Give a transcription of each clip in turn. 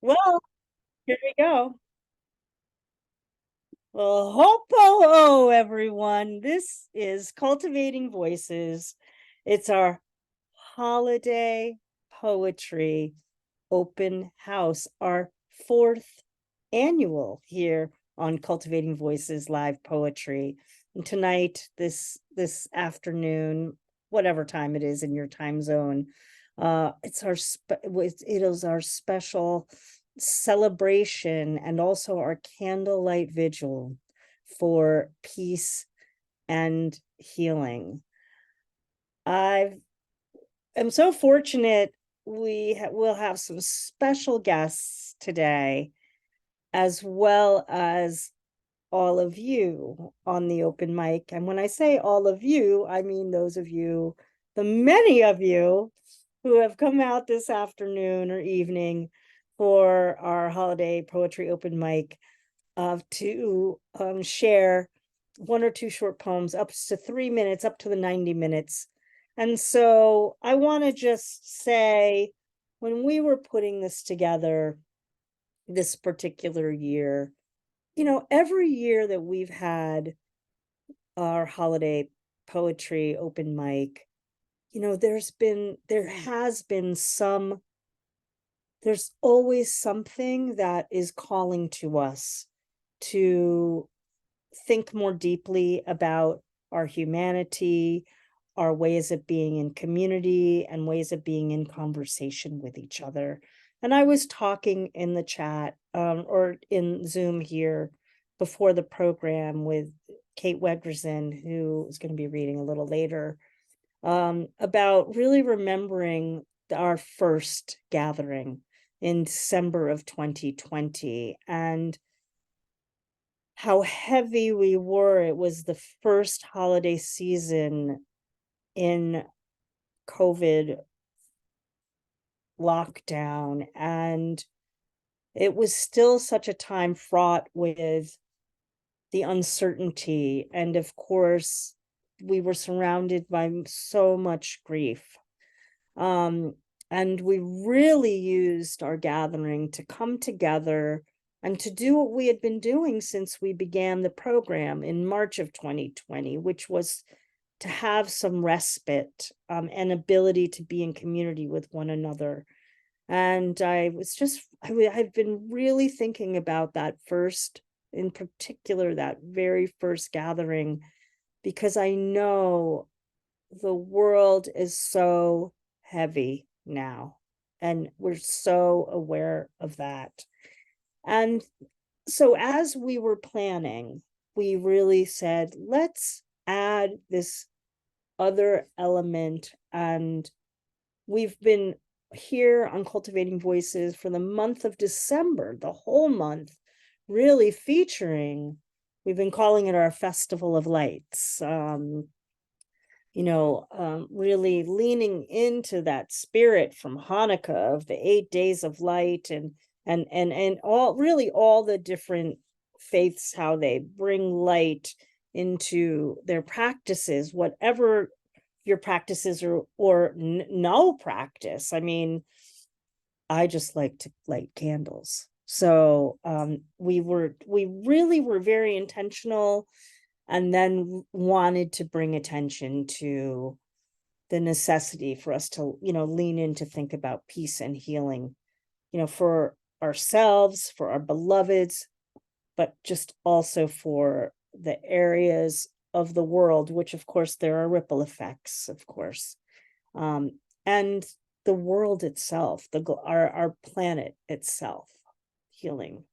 Well, here we go. Well, hopo ho, everyone. This is Cultivating Voices. It's our holiday poetry open house, our fourth annual here on Cultivating Voices live poetry. And tonight, this afternoon, whatever time it is in your time zone, it is our special celebration and also our candlelight vigil for peace and healing. I am so fortunate will have some special guests today, as well as all of you on the open mic. And when I say all of you, I mean those of you, the many of you who have come out this afternoon or evening for our holiday poetry open mic to share one or two short poems up to 3 minutes, up to the 90 minutes. And so I want to just say, when we were putting this together this particular year, every year that we've had our holiday poetry open mic, there's always something that is calling to us to think more deeply about our humanity, our ways of being in community, and ways of being in conversation with each other. And I was talking in the chat or in Zoom here before the program with Kate Wegrzyn, who is going to be reading a little later, about really remembering our first gathering in December of 2020 and how heavy we were. It was the first holiday season in COVID lockdown, and it was still such a time fraught with the uncertainty. And of course, we were surrounded by so much grief. And we really used our gathering to come together and to do what we had been doing since we began the program in March of 2020, which was to have some respite and ability to be in community with one another. And I've been really thinking about that first, in particular, that very first gathering, because I know the world is so heavy now, and we're so aware of that. And so as we were planning, we really said, let's add this other element. And we've been here on Cultivating Voices for the month of December, the whole month, really featuring, we've been calling it our Festival of Lights. Really leaning into that spirit from Hanukkah of the 8 days of light, and all the different faiths, how they bring light into their practices, whatever your practices or no practice. I mean, I just like to light candles. So we really were very intentional, and then wanted to bring attention to the necessity for us to, lean in to think about peace and healing, for ourselves, for our beloveds, but just also for the areas of the world, which of course there are ripple effects, of course, and the world itself, our planet itself, healing.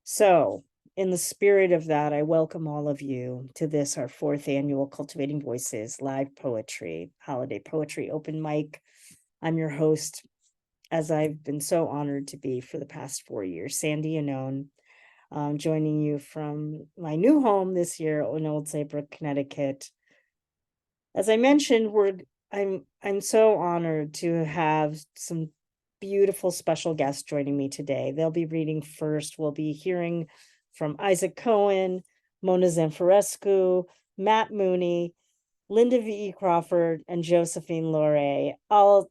So in the spirit of that, I welcome all of you to this, our fourth annual Cultivating Voices live poetry, holiday poetry open mic. I'm your host, as I've been so honored to be for the past 4 years, Sandy Yannone, joining you from my new home this year in Old Saybrook, Connecticut. As I mentioned, I'm so honored to have some beautiful special guests joining me today. They'll be reading first. We'll be hearing from Isaac Cohen, Mona Zamfirescu, Matt Mooney, Lynda V.E. Crawford, and Josephine LoRe. I'll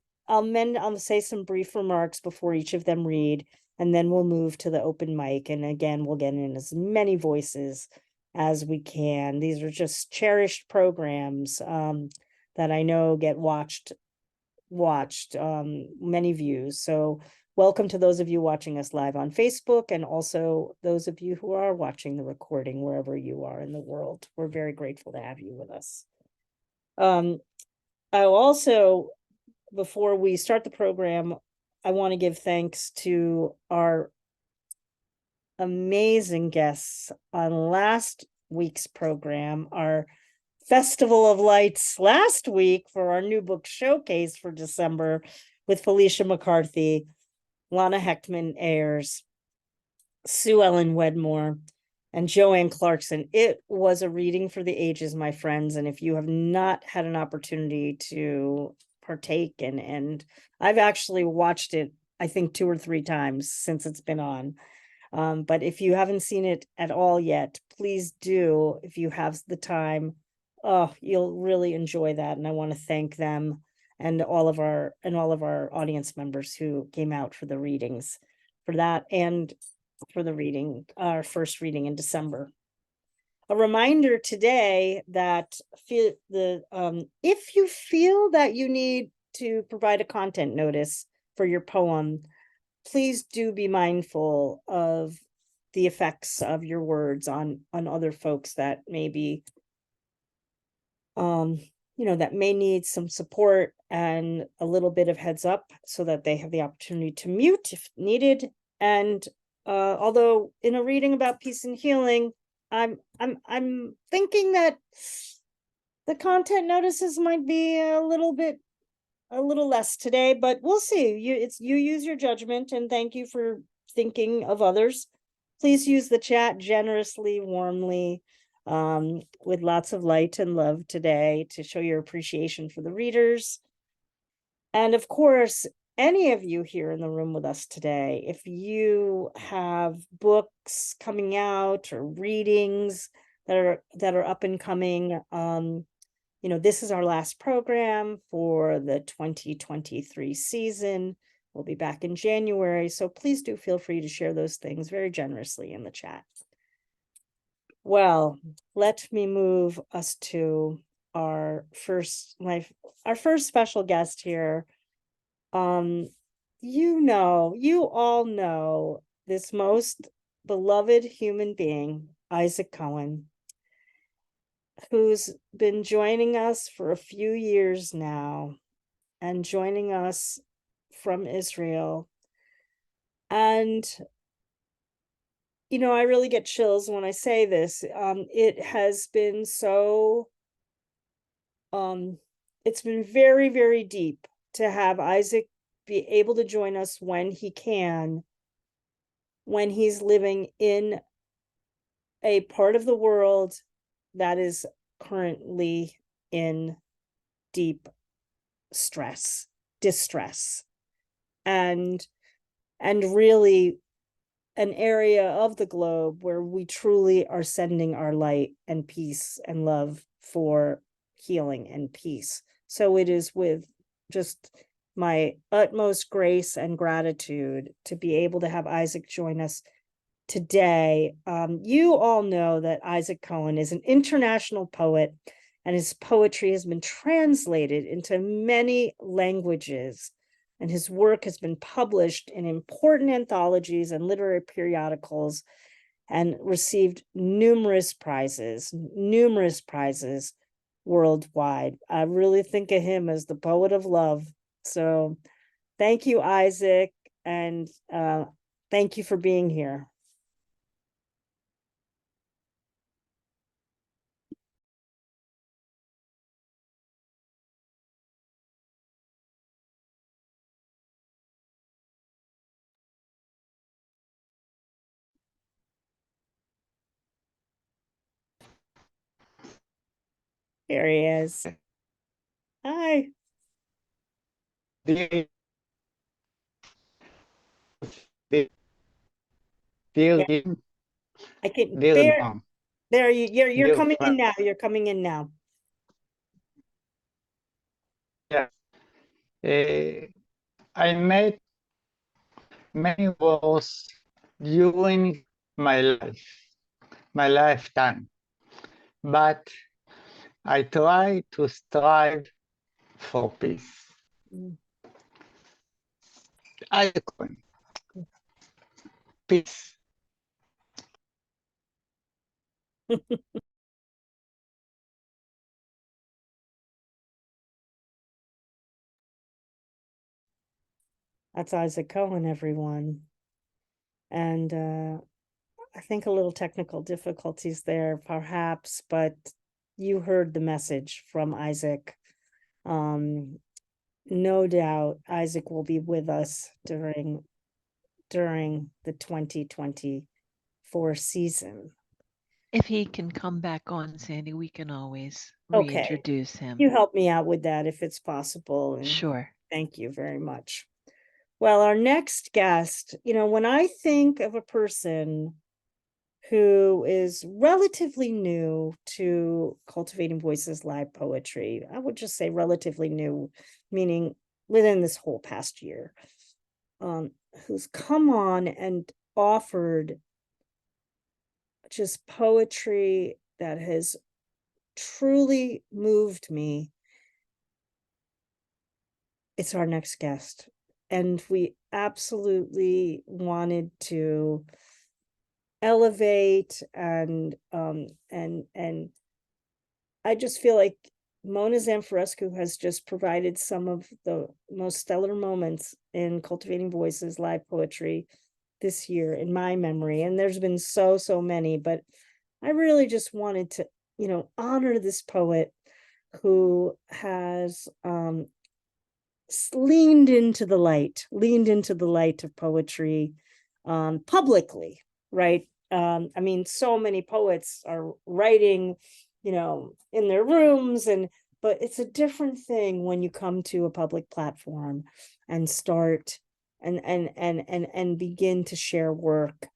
say some brief remarks before each of them read, and then we'll move to the open mic. And again, we'll get in as many voices as we can. These are just cherished programs that I know get watched, many views. So welcome to those of you watching us live on Facebook, and also those of you who are watching the recording wherever you are in the world. We're very grateful to have you with us. I also, before we start the program, I want to give thanks to our amazing guests on last week's program, our Festival of Lights last week for our new book showcase for December with Felicia McCarthy, Lana Heckman Ayers, Sue Ellen Wedmore, and Joanne Clarkson. It was a reading for the ages, my friends. And if you have not had an opportunity to partake, and I've actually watched it, I think 2 or 3 times since it's been on. But if you haven't seen it at all yet, please do. If you have the time, you'll really enjoy that. And I want to thank them and all of our audience members who came out for the readings for that, and for the reading, our first reading in December. A reminder today that if you feel that you need to provide a content notice for your poem, please do be mindful of the effects of your words on other folks that maybe that may need some support and a little bit of heads up, so that they have the opportunity to mute if needed. And although in a reading about peace and healing, I'm thinking that the content notices might be a little less today, but we'll see. You use your judgment, and thank you for thinking of others. Please use the chat generously, warmly, with lots of light and love today to show your appreciation for the readers. And of course, any of you here in the room with us today, if you have books coming out or readings that are up and coming, this is our last program for the 2023 season. We'll be back in January, so please do feel free to share those things very generously in the chat. Well, let me move us to our first special guest here. You all know this most beloved human being, Isaac Cohen, who's been joining us for a few years now, and joining us from Israel. And I really get chills when I say this. It has been it's been very, very deep to have Isaac be able to join us when he can, when he's living in a part of the world that is currently in deep distress, and really an area of the globe where we truly are sending our light and peace and love for healing and peace. So it is with just my utmost grace and gratitude to be able to have Isaac join us today. You all know that Isaac Cohen is an international poet, and his poetry has been translated into many languages, and his work has been published in important anthologies and literary periodicals, and received numerous prizes worldwide. I really think of him as the poet of love. So thank you, Isaac, and thank you for being here. Here he is. Hi. Feel Yeah. I can there you're coming in now. You're coming in now. Yeah. I met many wars during my lifetime, but I try to strive for peace. Mm. Icon, peace. That's Isaac Cohen, everyone. And I think a little technical difficulties there, perhaps, but you heard the message from Isaac. No doubt Isaac will be with us during the 2024 season. If he can come back on, Sandy, we can always Okay. reintroduce him. You help me out with that if it's possible. And Sure. thank you very much. Well, our next guest, when I think of a person who is relatively new to Cultivating Voices live poetry, I would just say relatively new, meaning within this whole past year, who's come on and offered just poetry that has truly moved me. It's our next guest. And we absolutely wanted to elevate and I just feel like Mona Zamfirescu has just provided some of the most stellar moments in Cultivating Voices live poetry this year in my memory. And there's been so many, but I really just wanted to, honor this poet who has leaned into the light of poetry publicly, right? I mean, so many poets are writing, in their rooms, but it's a different thing when you come to a public platform and start and begin to share work.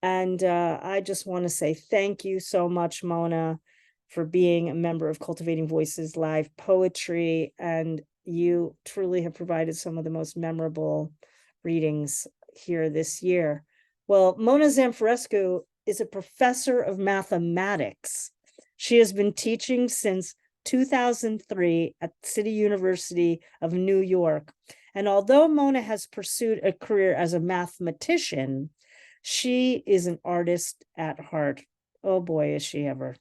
And I just want to say thank you so much, Mona, for being a member of Cultivating Voices live poetry. And you truly have provided some of the most memorable readings here this year. Well, Mona Zamfirescu is a professor of mathematics. She has been teaching since 2003 at City University of New York. And although Mona has pursued a career as a mathematician, she is an artist at heart. Oh boy, is she ever.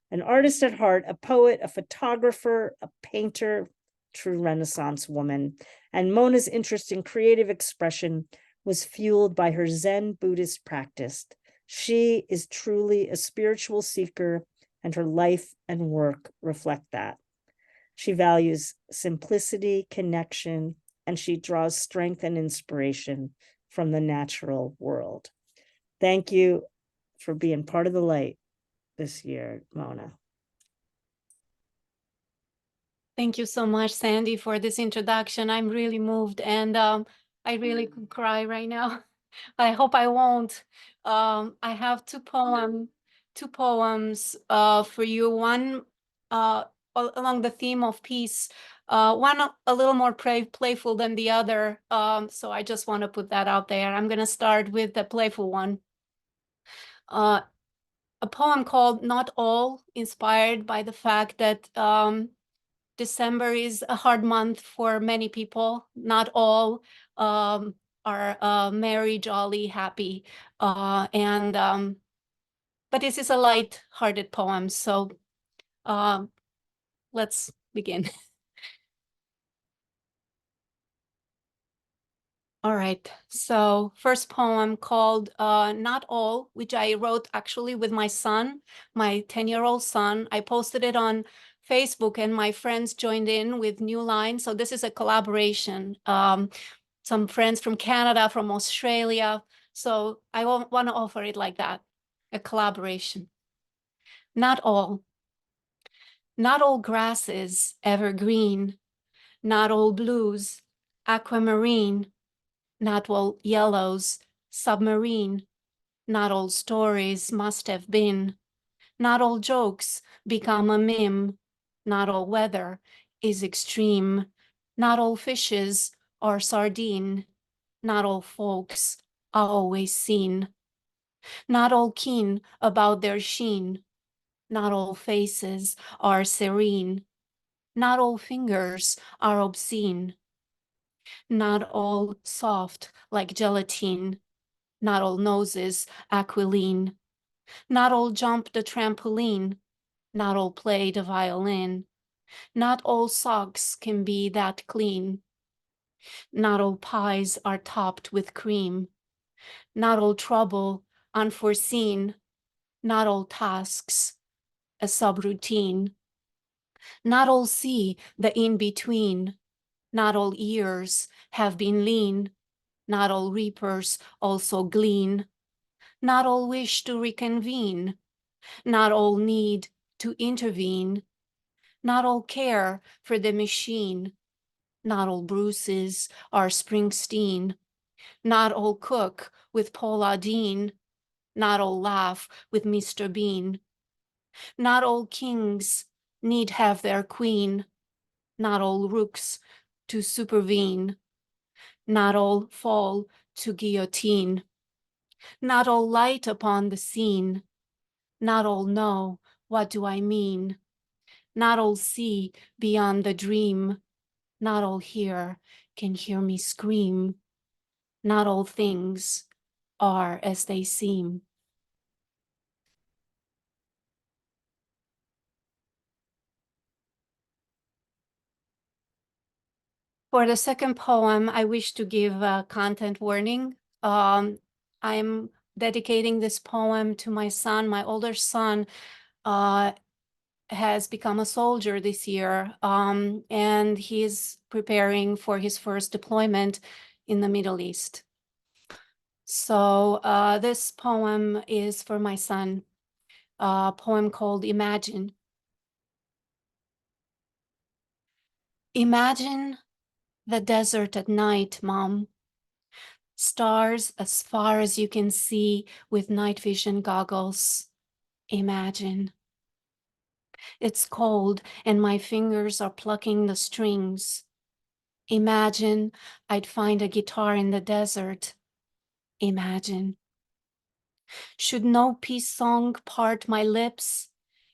An artist at heart, a poet, a photographer, a painter, true Renaissance woman. And Mona's interest in creative expression was fueled by her Zen Buddhist practice. She is truly a spiritual seeker, and her life and work reflect that. She values simplicity, connection, and she draws strength and inspiration from the natural world. Thank you for being part of the light this year, Mona. Thank you so much, Sandy, for this introduction. I'm really moved, and I really could cry right now. I hope I won't. I have two poems for you. One along the theme of peace. One a little more playful than the other. So I just want to put that out there. I'm going to start with the playful one. A poem called Not All, inspired by the fact that December is a hard month for many people. Not all are merry, jolly, happy. But this is a light-hearted poem, so let's begin. All right, so first poem called Not All, which I wrote actually with my son, my 10-year-old son. I posted it on Facebook and my friends joined in with new lines. So this is a collaboration. Some friends from Canada, from Australia. So I want to offer it like that, a collaboration. Not all. Not all grasses evergreen. Not all blues aquamarine. Not all yellows submarine. Not all stories must have been. Not all jokes become a meme. Not all weather is extreme. Not all fishes are sardine. Not all folks are always seen. Not all keen about their sheen. Not all faces are serene. Not all fingers are obscene. Not all soft like gelatine. Not all noses aquiline. Not all jump the trampoline. Not all play the violin. Not all socks can be that clean. Not all pies are topped with cream. Not all trouble unforeseen. Not all tasks a subroutine. Not all see the in-between. Not all ears have been lean. Not all reapers also glean. Not all wish to reconvene. Not all need to intervene. Not all care for the machine. Not all Bruces are Springsteen. Not all cook with Paula Deen. Not all laugh with Mr. Bean. Not all kings need have their queen. Not all rooks to supervene. Not all fall to guillotine. Not all light upon the scene. Not all know what do I mean. Not all see beyond the dream. Not all hear can hear me scream. Not all things are as they seem. For the second poem, I wish to give a content warning. I'm dedicating this poem to my son. My older son has become a soldier this year, and he's preparing for his first deployment in the Middle East. So this poem is for my son, a poem called Imagine. Imagine the desert at night, Mom. Stars as far as you can see with night vision goggles. Imagine. It's cold and my fingers are plucking the strings. Imagine I'd find a guitar in the desert. Imagine. Should no peace song part my lips,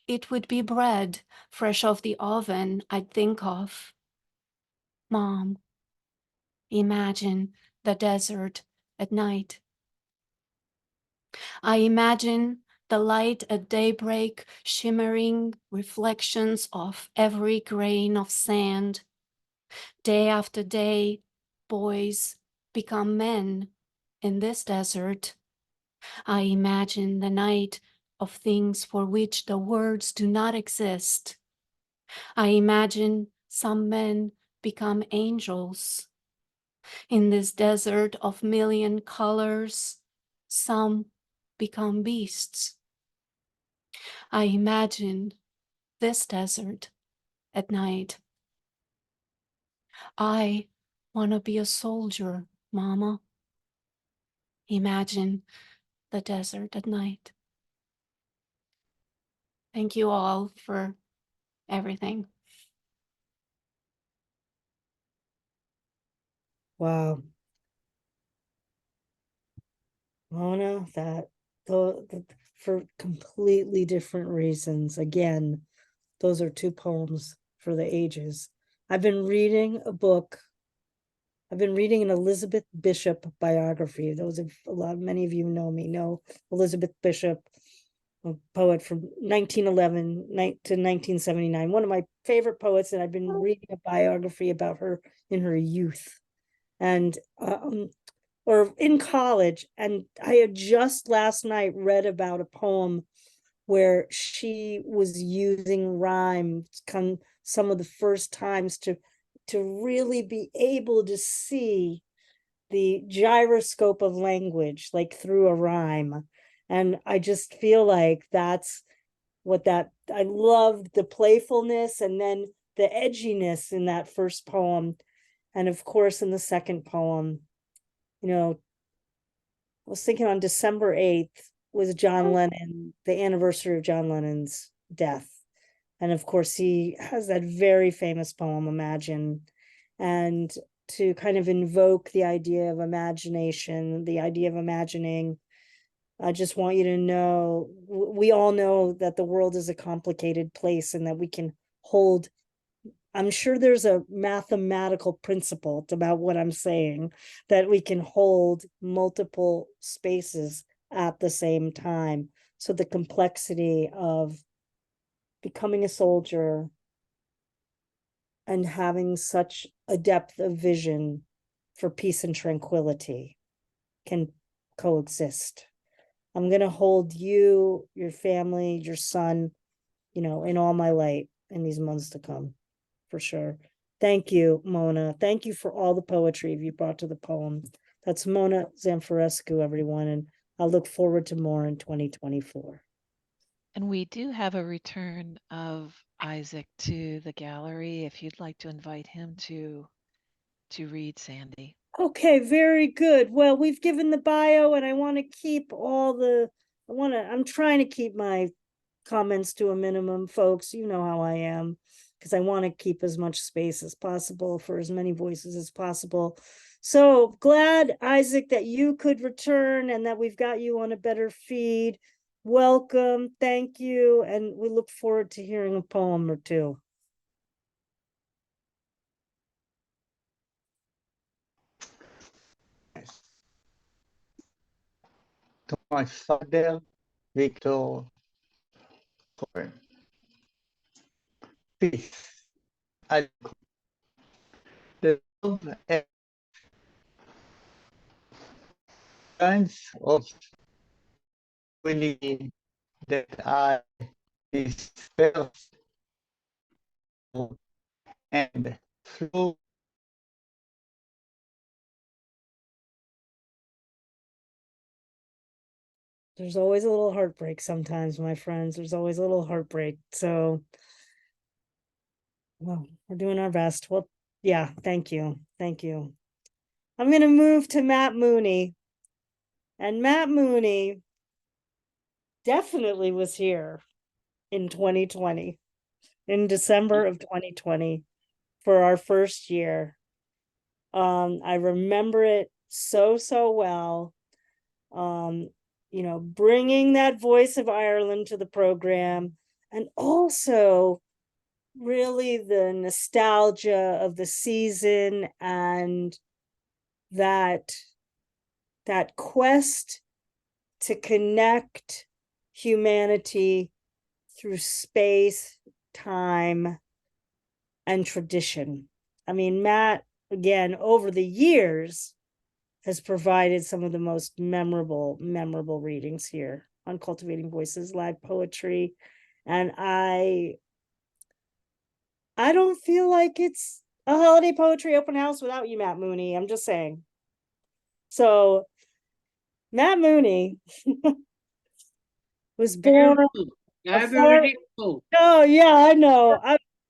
it would be bread fresh off the oven I'd think of. Mom, imagine the desert at night. I imagine the light at daybreak shimmering reflections of every grain of sand. Day after day, boys become men in this desert. I imagine the night of things for which the words do not exist. I imagine some men become angels. In this desert of million colors, some become beasts. I imagine this desert at night. I want to be a soldier, Mama. Imagine the desert at night. Thank you all for everything. Wow. Mona, for completely different reasons. Again, those are two poems for the ages. I've been reading an Elizabeth Bishop biography. Many of you know me, know Elizabeth Bishop, a poet from 1911 to 1979. One of my favorite poets, and I've been reading a biography about her in her youth. And or in college, and I had just last night read about a poem where she was using rhyme some of the first times to really be able to see the gyroscope of language, like through a rhyme. And I just feel like that's I loved the playfulness and then the edginess in that first poem. And of course, in the second poem, I was thinking on December 8th was John Lennon, the anniversary of John Lennon's death. And of course, he has that very famous poem, Imagine. And to kind of invoke the idea of imagination, the idea of imagining. I just want you to know, we all know that the world is a complicated place and that we can hold, I'm sure there's a mathematical principle about what I'm saying, that we can hold multiple spaces at the same time. So the complexity of becoming a soldier and having such a depth of vision for peace and tranquility can coexist. I'm going to hold you, your family, your son, you know, in all my light in these months to come, for sure. Thank you, Mona. Thank you for all the poetry you brought to the poem. That's Mona Zamfirescu, everyone, and I look forward to more in 2024. And we do have a return of Isaac to the gallery if you'd like to invite him to read, Sandy. Okay, very good. Well, we've given the bio and I want to keep all the, I'm trying to keep my comments to a minimum, folks. You know how I am, because I want to keep as much space as possible for as many voices as possible. So glad, Isaac, that you could return and that we've got you on a better feed. Welcome, thank you, and we look forward to hearing a poem or two. Yes. To my father, Victor Cohen. Peace. The love and kinds of really that I dispersed and flew. There's always a little heartbreak sometimes, my friends. There's always a little heartbreak. So, well, we're doing our best. Well, yeah, thank you. Thank you. I'm going to move to Matt Mooney. And Matt Mooney definitely was here in 2020, in December of 2020 for our first year. I remember it so well. You know, bringing that voice of Ireland to the program, and also really the nostalgia of the season and that quest to connect humanity through space, time, and tradition. I mean, Matt, again, over the years, has provided some of the most memorable readings here on Cultivating Voices live poetry. And I don't feel like it's a holiday poetry open house without you, Matt Mooney. I'm just saying. So Matt Mooney was born. Oh yeah, I know.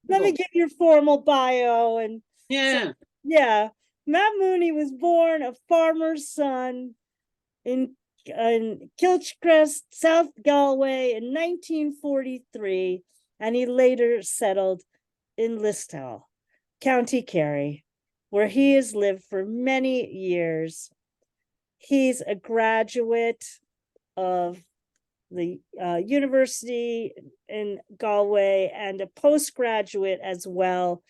Let me give your formal bio and yeah. Yeah, Matt Mooney was born a farmer's son in Kilchcrest, South Galway in 1943, and he later settled in Listowel, County Kerry, where he has lived for many years. He's a graduate of the university in Galway and a postgraduate as well.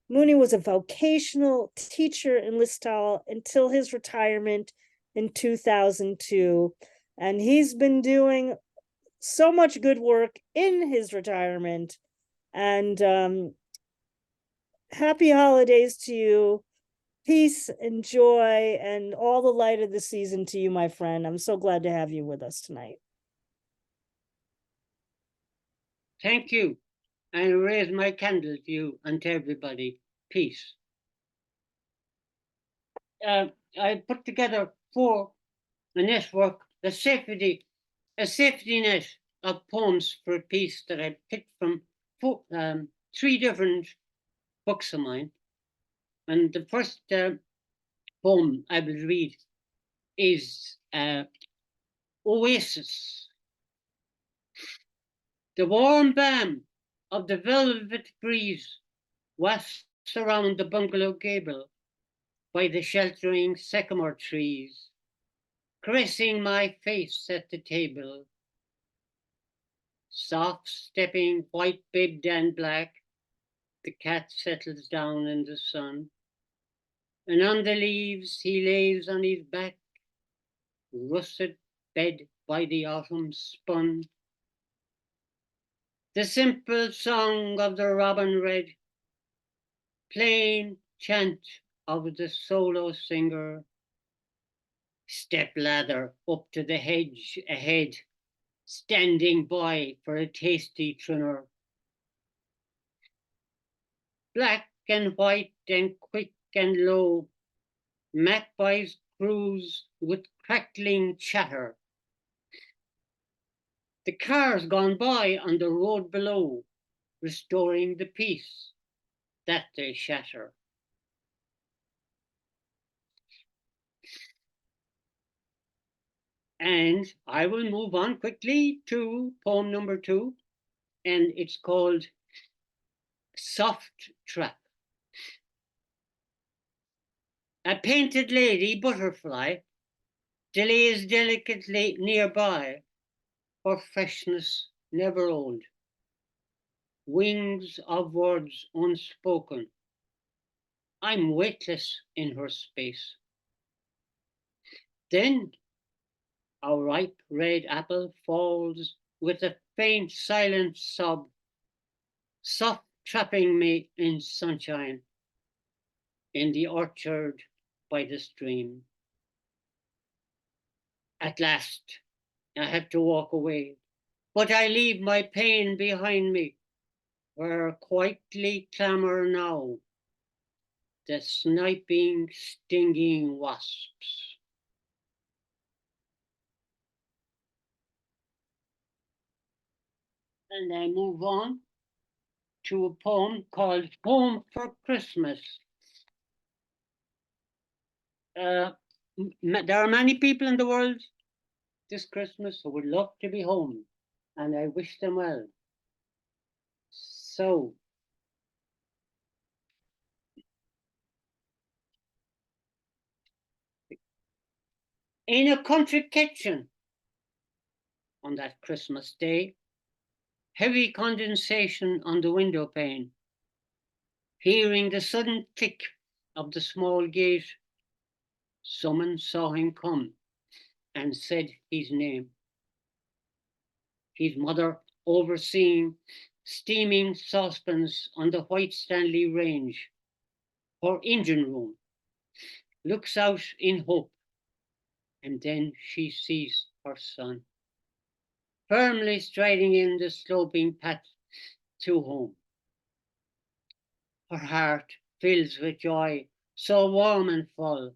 Mooney was a vocational teacher in Listowel until his retirement in 2002. And he's been doing so much good work in his retirement. And happy holidays to you. Peace and joy and all the light of the season to you, my friend. I'm so glad to have you with us tonight. Thank you. I raise my candle to you and to everybody. Peace. I put together a network, a safety net of poems for peace that I picked from 3 different books of mine. And the first poem I will read is Oasis. The warm balm of the velvet breeze wafts around the bungalow gable by the sheltering sycamore trees, caressing my face at the table. Soft stepping, white bibbed and black, the cat settles down in the sun, and on the leaves he lays on his back, russet bed by the autumn spun. The simple song of the robin red, plain chant of the solo singer, step ladder up to the hedge ahead, standing by for a tasty trimmer. Black and white and quick and low, magpies cruise with crackling chatter. The car's gone by on the road below, restoring the peace that they shatter. And I will move on quickly to poem number 2, and it's called Soft Trap. A painted lady butterfly delays delicately nearby, her freshness never old. Wings of words unspoken, I'm weightless in her space. Then a ripe red apple falls with a faint silent sob, soft trapping me in sunshine in the orchard by the stream. At last, I have to walk away, but I leave my pain behind me, where quietly clamor now the sniping, stinging wasps. And I move on to a poem called Home for Christmas. There are many people in the world this Christmas who would love to be home, and I wish them well. So, in a country kitchen on that Christmas day, heavy condensation on the window pane, hearing the sudden click of the small gate, someone saw him come and said his name. His mother, overseeing steaming saucepans on the White Stanley Range, her engine room, looks out in hope, and then she sees her son, firmly striding in the sloping path to home. Her heart fills with joy, so warm and full,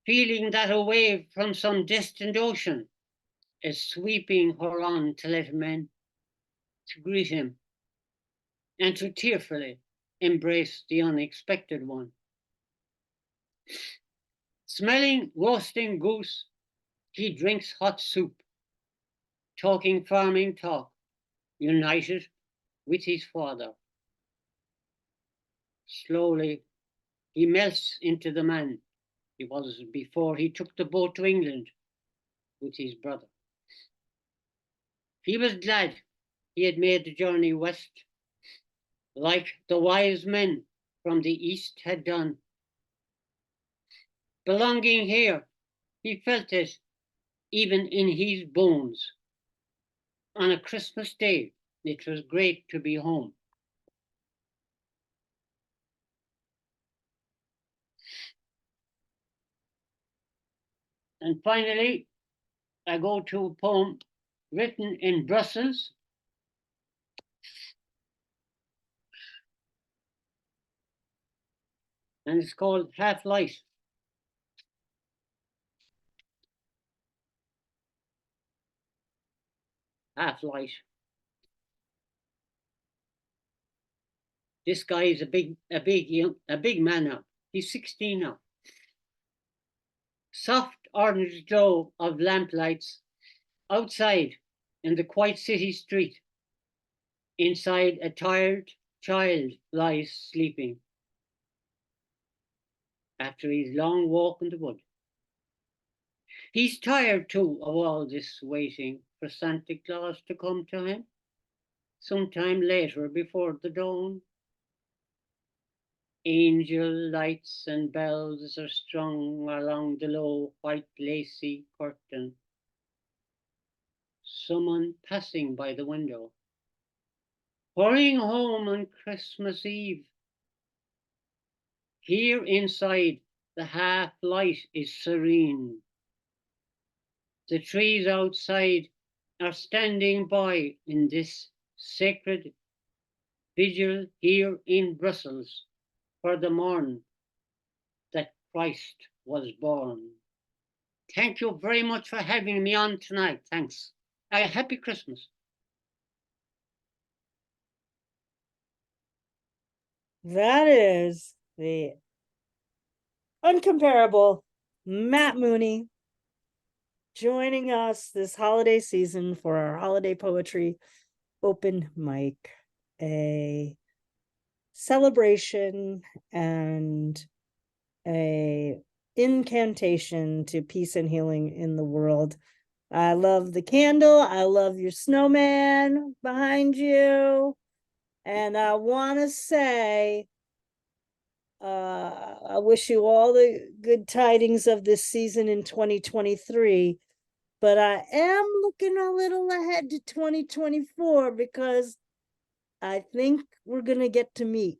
feeling that a wave from some distant ocean is sweeping her on to let him in, to greet him, and to tearfully embrace the unexpected one. Smelling roasting goose, he drinks hot soup, talking farming talk, united with his father. Slowly, he melts into the man he was before he took the boat to England with his brother. He was glad he had made the journey west, like the wise men from the east had done. Belonging here, he felt it even in his bones. On a Christmas day, it was great to be home. And finally, I go to a poem written in Brussels, and it's called Half Light. Half Light. This guy is a big man now. He's 16 now. Soft orange glow of lamplights outside in the quiet city street. Inside, a tired child lies sleeping. after his long walk in the wood. He's tired too of all this waiting for Santa Claus to come to him sometime later before the dawn. Angel lights and bells are strung along the low white lacy curtain. Someone passing by the window, hurrying home on Christmas Eve. Here inside, the half light is serene. The trees outside are standing by in this sacred vigil here in Brussels for the morn that Christ was born. Thank you very much for having me on tonight. Thanks. A happy Christmas. That is the uncomparable Matt Mooney joining us this holiday season for our holiday poetry open mic, a celebration and a incantation to peace and healing in the world. I love the candle. I love your snowman behind you. And I want to say, I wish you all the good tidings of this season in 2023. But I am looking a little ahead to 2024 because I think we're going to get to meet.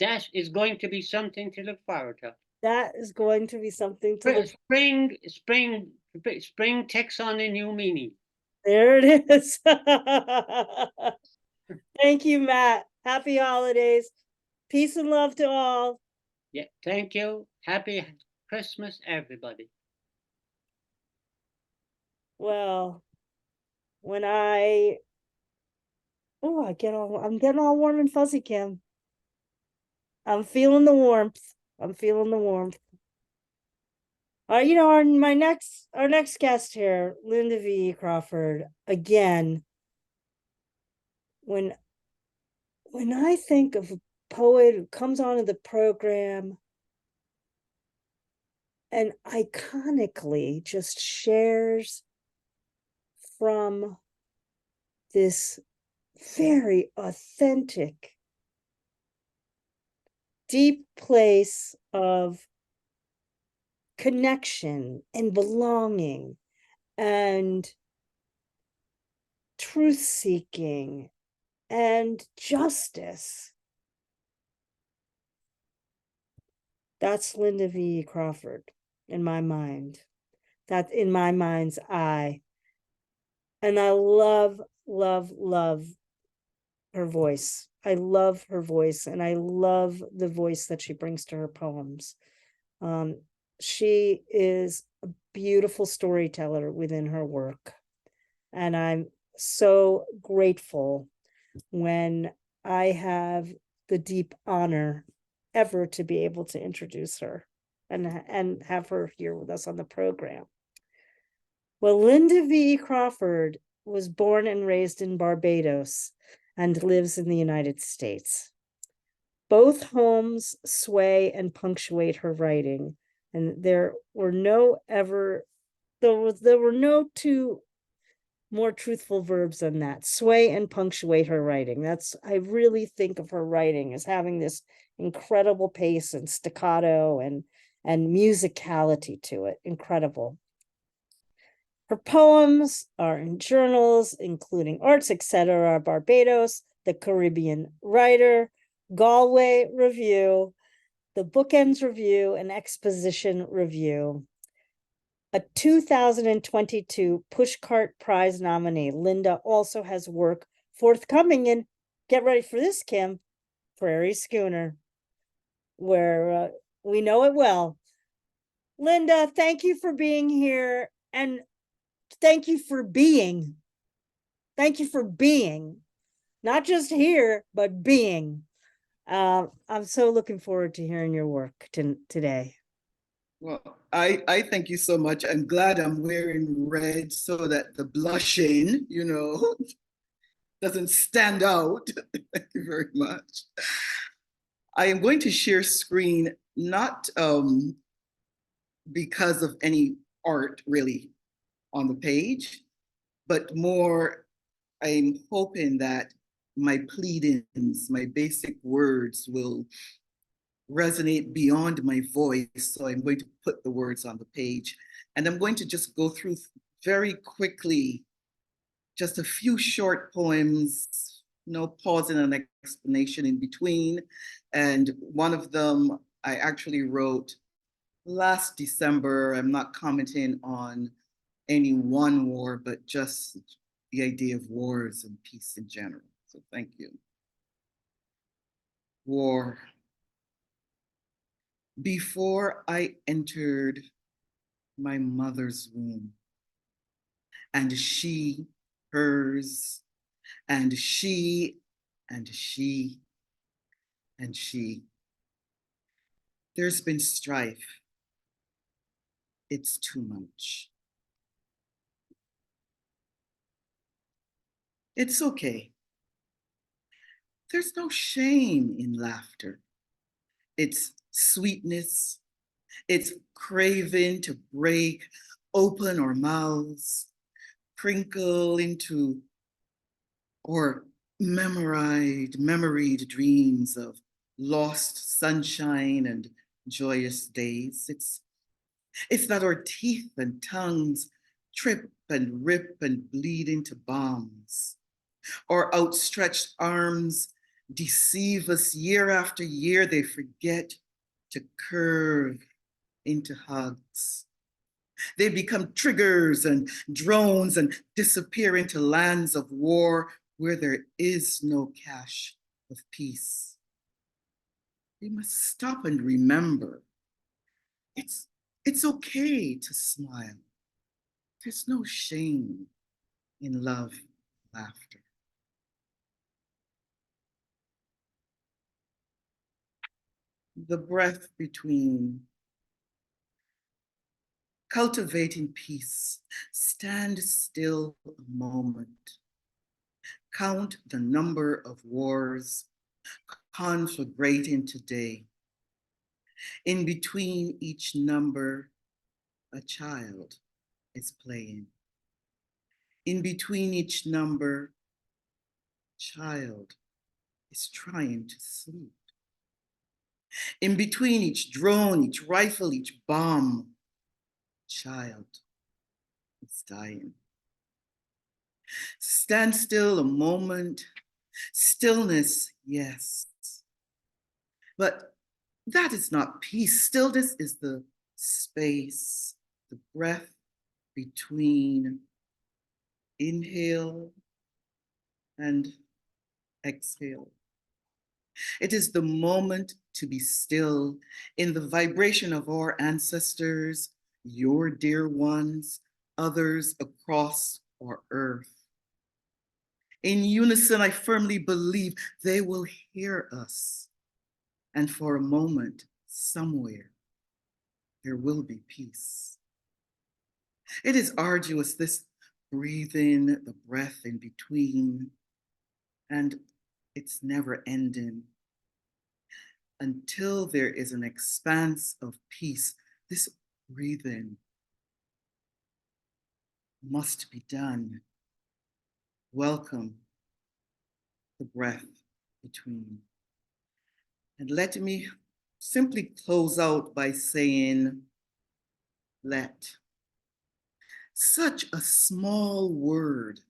That is going to be something to look forward to. That is going to be something to look. Spring takes on a new meaning. There it is. Thank you, Matt. Happy holidays. Peace and love to all. Yeah, thank you. Happy Christmas, everybody. Well, when I'm getting all warm and fuzzy, Kim. I'm feeling the warmth. I'm feeling the warmth. Our next guest here, Lynda V.E. Crawford, again, when I think of a poet who comes onto the program and iconically just shares from this very authentic, deep place of connection and belonging and truth-seeking and justice. That's Lynda V.E. Crawford in my mind. That's in my mind's eye. And I love, love, love her voice. I love her voice, and I love the voice that she brings to her poems. She is a beautiful storyteller within her work. And I'm so grateful when I have the deep honor ever to be able to introduce her and have her here with us on the program. Well, Lynda V.E. Crawford was born and raised in Barbados and lives in the United States. Both homes sway and punctuate her writing, and there were no two more truthful verbs than that. Sway and punctuate her writing. I really think of her writing as having this incredible pace and staccato and musicality to it. Incredible. Her poems are in journals, including Arts, Etc., Barbados, The Caribbean Writer, Galway Review, The Bookends Review, and Exposition Review. A 2022 Pushcart Prize nominee, Lynda also has work forthcoming in, get ready for this, Kim, Prairie Schooner, where we know it well. Lynda, thank you for being here, and thank you for being. Thank you for being, not just here, but being. I'm so looking forward to hearing your work today. Well, I thank you so much. I'm glad I'm wearing red so that the blushing, doesn't stand out. Thank you very much. I am going to share screen, not because of any art really on the page, but more I'm hoping that my pleadings, my basic words will resonate beyond my voice. So I'm going to put the words on the page, and I'm going to just go through very quickly just a few short poems, no pause and an explanation in between. And one of them I actually wrote last December. I'm not commenting on any one war, but just the idea of wars and peace in general. So thank you. War. Before I entered my mother's womb, and she, hers, and she, and she, and she. There's been strife. It's too much. It's okay. There's no shame in laughter. It's sweetness. It's craving to break open our mouths, crinkle into or memoried dreams of lost sunshine and joyous days. It's that our teeth and tongues trip and rip and bleed into bombs. Our outstretched arms deceive us year after year. They forget to curve into hugs. They become triggers and drones and disappear into lands of war where there is no cache of peace. We must stop and remember it's okay to smile. There's no shame in love, laughter. The breath between. Cultivating peace. Stand still a moment. Count the number of wars conflagrating today. In between each number, a child is playing. In between each number, child is trying to sleep. In between each drone, each rifle, each bomb, child is dying. Stand still a moment. Stillness, yes. But that is not peace. Stillness is the space, the breath between inhale and exhale. It is the moment to be still in the vibration of our ancestors, your dear ones, others across our earth. In unison, I firmly believe they will hear us. And for a moment, somewhere, there will be peace. It is arduous, this breathing, the breath in between, and it's never ending. Until there is an expanse of peace, this breathing must be done. Welcome the breath between. And let me simply close out by saying, let. Such a small word,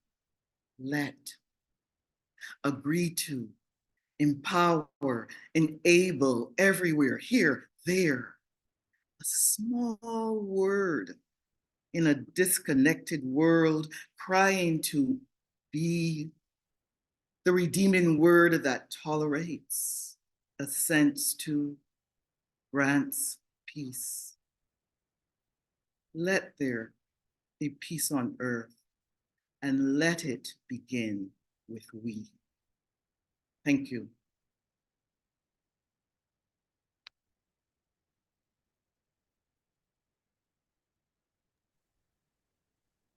let. Agree to, empower, enable, everywhere, here, there. A small word in a disconnected world, crying to be the redeeming word that tolerates, assents to, grants peace. Let there be peace on earth, and let it begin with we. Thank you.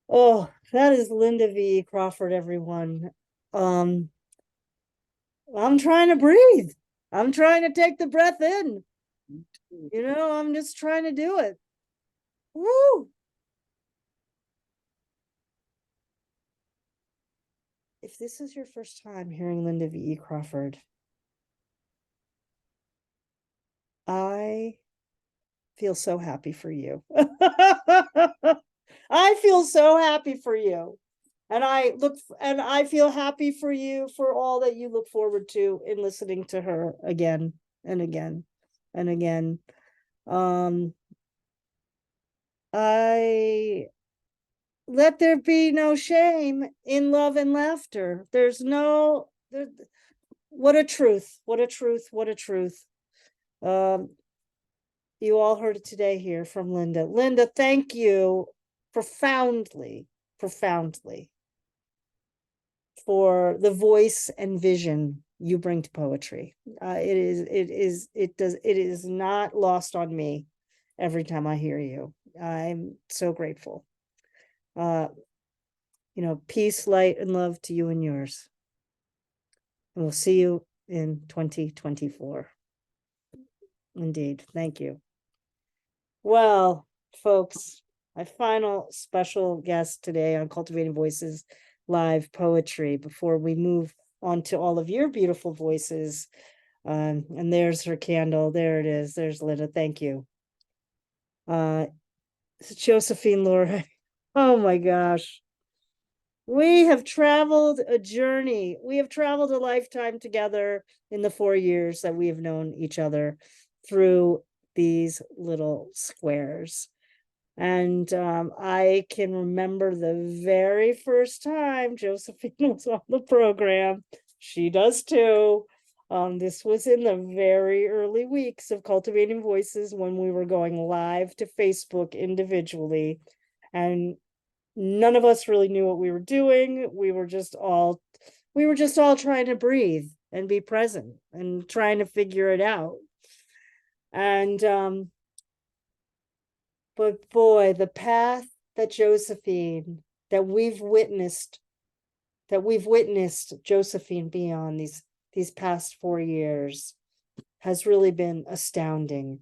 Oh, that is Lynda V. Crawford, everyone. I'm trying to breathe. I'm trying to take the breath in. Me too. You know, I'm just trying to do it. Woo! If this is your first time hearing Lynda V.E. Crawford, I feel so happy for you. I feel so happy for you. And I feel happy for you for all that you look forward to in listening to her again and again and again. I let there be no shame in love and laughter. What a truth, what a truth, what a truth. You all heard it today here from Lynda. Lynda, thank you profoundly, profoundly for the voice and vision you bring to poetry. It is not lost on me every time I hear you. I'm so grateful. Peace, light, and love to you and yours. And we'll see you in 2024. Indeed. Thank you. Well, folks, my final special guest today on Cultivating Voices Live Poetry before we move on to all of your beautiful voices. And there's her candle. There it is. There's Lynda. Thank you. Josephine LoRe. Oh my gosh. We have traveled a journey. We have traveled a lifetime together in the 4 years that we have known each other through these little squares. And I can remember the very first time Josephine was on the program. She does too. This was in the very early weeks of Cultivating Voices when we were going live to Facebook individually. And none of us really knew what we were doing. We were just all trying to breathe and be present and trying to figure it out. And but boy, the path that we've witnessed Josephine be on these past 4 years has really been astounding.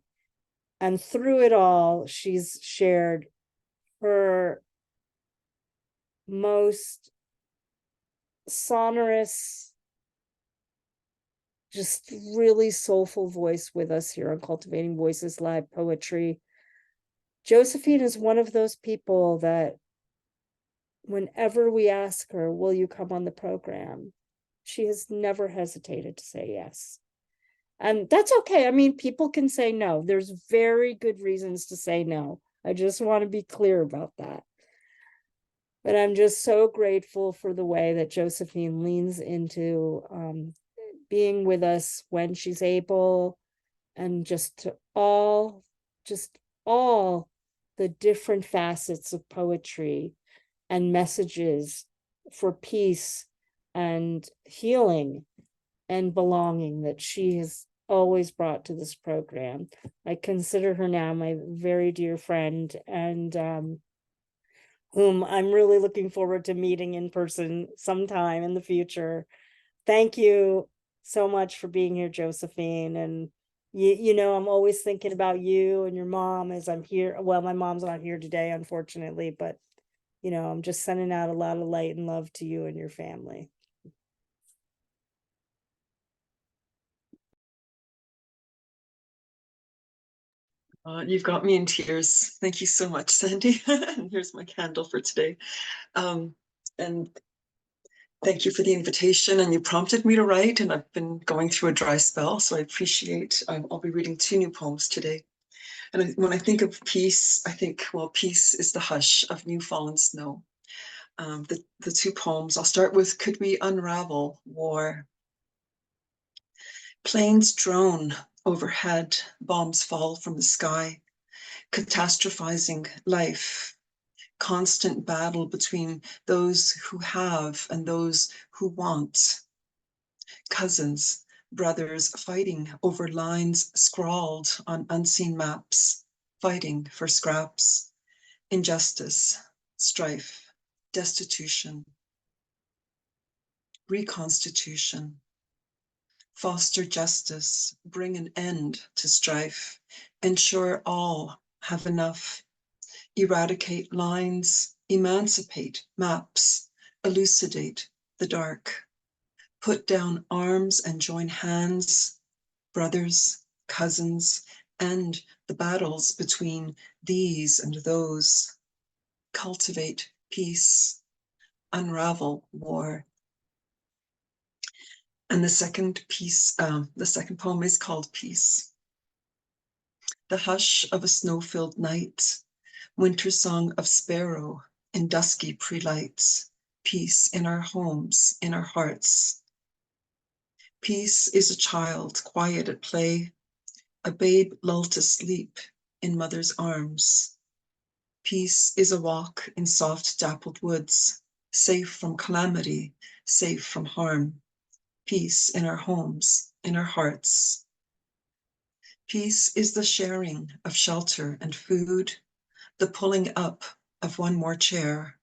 And through it all, she's shared her most sonorous, just really soulful voice with us here on Cultivating Voices Live Poetry. Josephine is one of those people that whenever we ask her, will you come on the program? She has never hesitated to say yes. And that's okay. I mean, people can say no. There's very good reasons to say no. I just want to be clear about that. But I'm just so grateful for the way that Josephine leans into being with us when she's able, and just all the different facets of poetry and messages for peace and healing and belonging that she has always brought to this program. I consider her now my very dear friend, and whom I'm really looking forward to meeting in person sometime in the future. Thank you so much for being here, Josephine. And I'm always thinking about you and your mom as I'm here. Well, my mom's not here today, unfortunately, but I'm just sending out a lot of light and love to you and your family. You've got me in tears. Thank you so much, Sandy. And here's my candle for today. And thank you for the invitation. And you prompted me to write, and I've been going through a dry spell, so I appreciate. I'll be reading 2 new poems today. And when I think of peace, I think, well, peace is the hush of new fallen snow. The 2 poems, I'll start with Could We Unravel War? Planes drone overhead, bombs fall from the sky, catastrophizing life, constant battle between those who have and those who want. Cousins, brothers fighting over lines scrawled on unseen maps, fighting for scraps, injustice, strife, destitution, reconstitution, foster justice, bring an end to strife, ensure all have enough, eradicate lines, emancipate maps, elucidate the dark, put down arms and join hands, brothers, cousins, end the battles between these and those, cultivate peace, unravel war. And the second poem is called Peace. The hush of a snow-filled night, winter song of sparrow in dusky pre-lights, peace in our homes, in our hearts. Peace is a child quiet at play, a babe lulled to sleep in mother's arms. Peace is a walk in soft dappled woods, safe from calamity, safe from harm. Peace in our homes, in our hearts. Peace is the sharing of shelter and food, the pulling up of one more chair.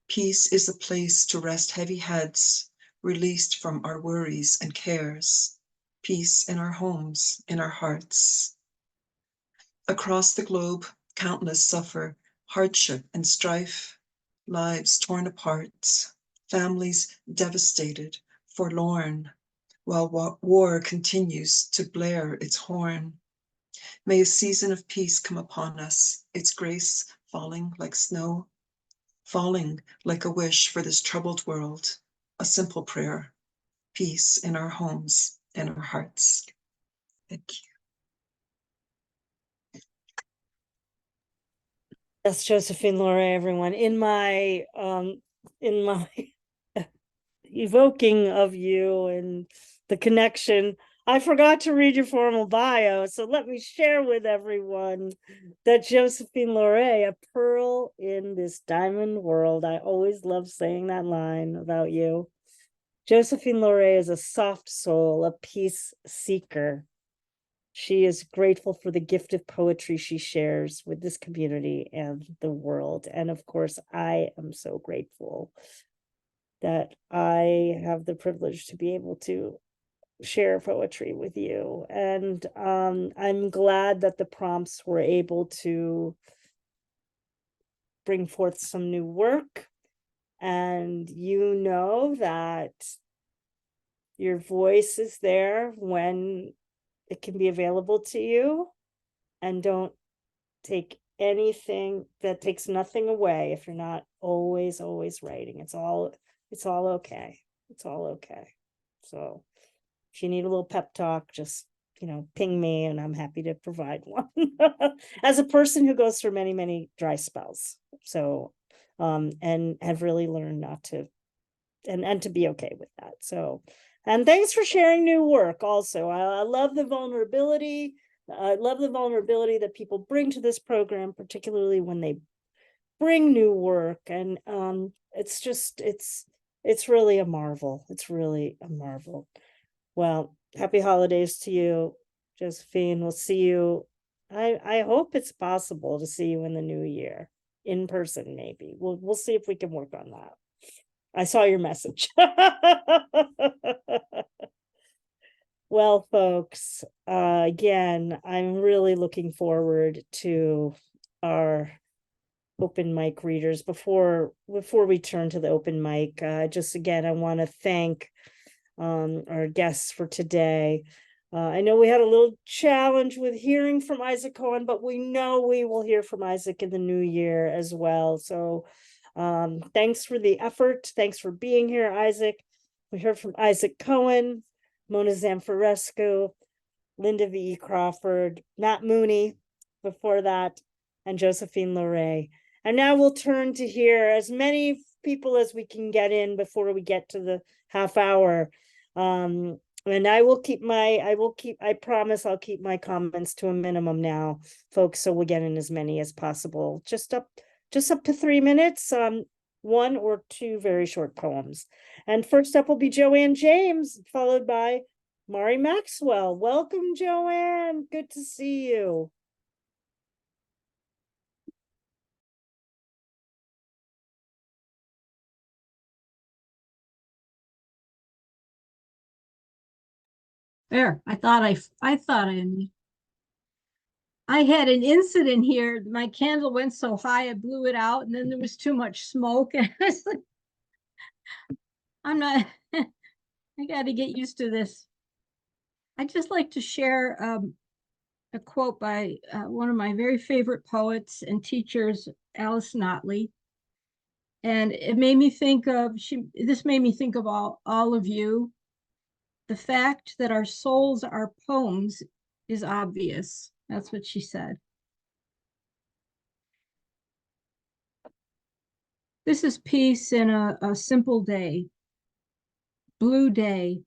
Peace is a place to rest heavy heads, released from our worries and cares. Peace in our homes, in our hearts. Across the globe, countless suffer hardship and strife, lives torn apart, families devastated, forlorn, while war continues to blare its horn. May a season of peace come upon us, its grace falling like snow, falling like a wish for this troubled world, a simple prayer, peace in our homes, in our hearts. Thank you. That's Josephine LoRe, everyone. In my evoking of you and the connection, I forgot to read your formal bio, so let me share with everyone that Josephine LoRe, a pearl in this diamond world. I always love saying that line about you. Josephine LoRe is a soft soul, a peace seeker. She is grateful for the gift of poetry she shares with this community and the world. And of course, I am so grateful that I have the privilege to be able to share poetry with you. And I'm glad that the prompts were able to bring forth some new work. And you know that your voice is there when it can be available to you, and don't take anything that takes nothing away if you're not always writing. It's all okay. It's all okay. So if you need a little pep talk, just ping me and I'm happy to provide one. As a person who goes through many dry spells, so and have really learned not to and to be okay with that. So, and thanks for sharing new work also. I love the vulnerability. I love the vulnerability that people bring to this program, particularly when they bring new work. And it's really a marvel. It's really a marvel. Well, happy holidays to you, Josephine. We'll see you. I hope it's possible to see you in the new year in person, maybe. We'll see if we can work on that. I saw your message. Well, folks, again, I'm really looking forward to our open mic readers. Before we turn to the open mic, just again, I want to thank our guests for today. I know we had a little challenge with hearing from Isaac Cohen, but we know we will hear from Isaac in the new year as well. So thanks for the effort. Thanks for being here, Isaac. We heard from Isaac Cohen, Mona Zamfirescu, Lynda V.E. Crawford, Matt Mooney before that, and Josephine LoRe. And now we'll turn to hear as many people as we can get in before we get to the half hour. And I promise I'll keep my comments to a minimum now, folks, so we'll get in as many as possible. Just up to 3 minutes, one or two very short poems. And first up will be Joanne James, followed by Mari Maxwell. Welcome, Joanne. Good to see you. There, I thought I had an incident here. My candle went so high, I blew it out, and then there was too much smoke. And I was like, I'm not, I got to get used to this. I'd just like to share a quote by one of my very favorite poets and teachers, Alice Notley. And it made me think of, this made me think of all of you. The fact that our souls are poems is obvious. That's what she said. This is peace in a simple day, blue day,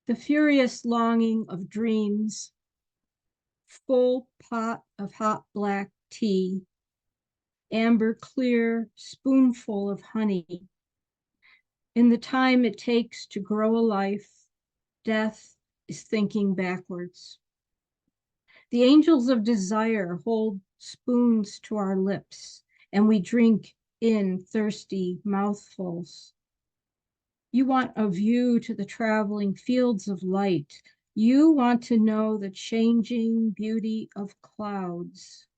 the furious longing of dreams, full pot of hot black tea, amber clear spoonful of honey. In the time it takes to grow a life, death is thinking backwards. The angels of desire hold spoons to our lips, and we drink in thirsty mouthfuls. You want a view to the traveling fields of light. You want to know the changing beauty of clouds.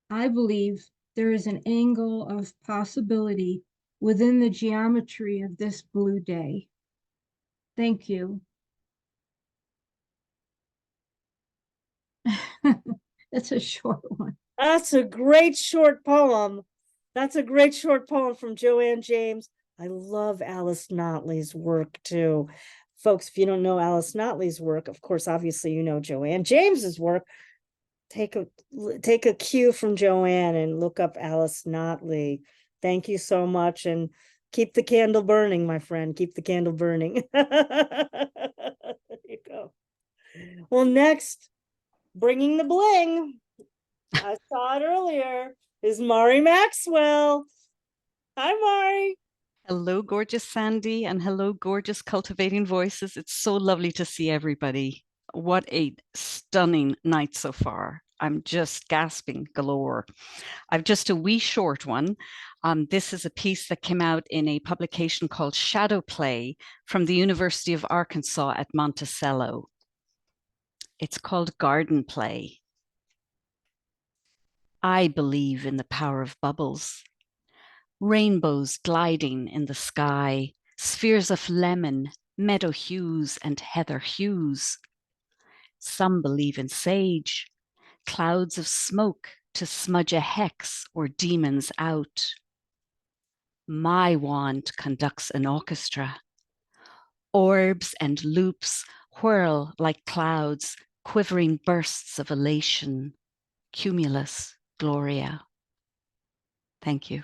I believe there is an angle of possibility within the geometry of this blue day. Thank you. That's a short one. That's a great short poem. That's a great short poem from Joanne James. I love Alice Notley's work too. Folks, if you don't know Alice Notley's work, of course, obviously you know Joanne James's work. Take a cue from Joanne and look up Alice Notley. Thank you so much, and keep the candle burning, my friend. Keep the candle burning. There you go. Well, next, bringing the bling. I saw it earlier. Is Mari Maxwell. Hi, Mari. Hello, gorgeous Sandy, and hello, gorgeous Cultivating Voices. It's so lovely to see everybody. What a stunning night so far. I'm just gasping galore. I've just a wee short one. This is a piece that came out in a publication called Shadow Play from the University of Arkansas at Monticello. It's called Garden Play. I believe in the power of bubbles. Rainbows gliding in the sky, spheres of lemon, meadow hues, and heather hues. Some believe in sage, clouds of smoke to smudge a hex or demons out. My wand conducts an orchestra. Orbs and loops whirl like clouds, quivering bursts of elation. Cumulus Gloria. Thank you.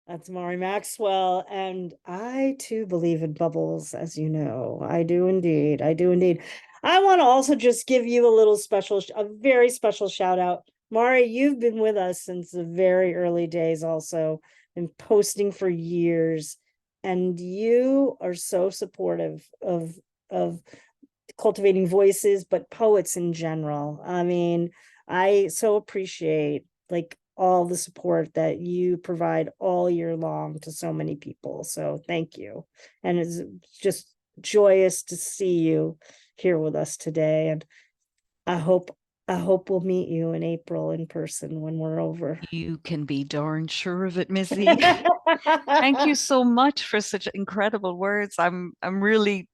That's Mari Maxwell, and I too believe in bubbles, as you know. I do indeed. I do indeed. I want to also just give you a very special shout out. Mari, you've been with us since the very early days also, been posting for years, and you are so supportive of Cultivating Voices, but poets in general. I mean, I so appreciate like all the support that you provide all year long to so many people. So thank you. And it's just joyous to see you here with us today. And I hope we'll meet you in April in person when we're over. You can be darn sure of it, Missy. Thank you so much for such incredible words. I'm really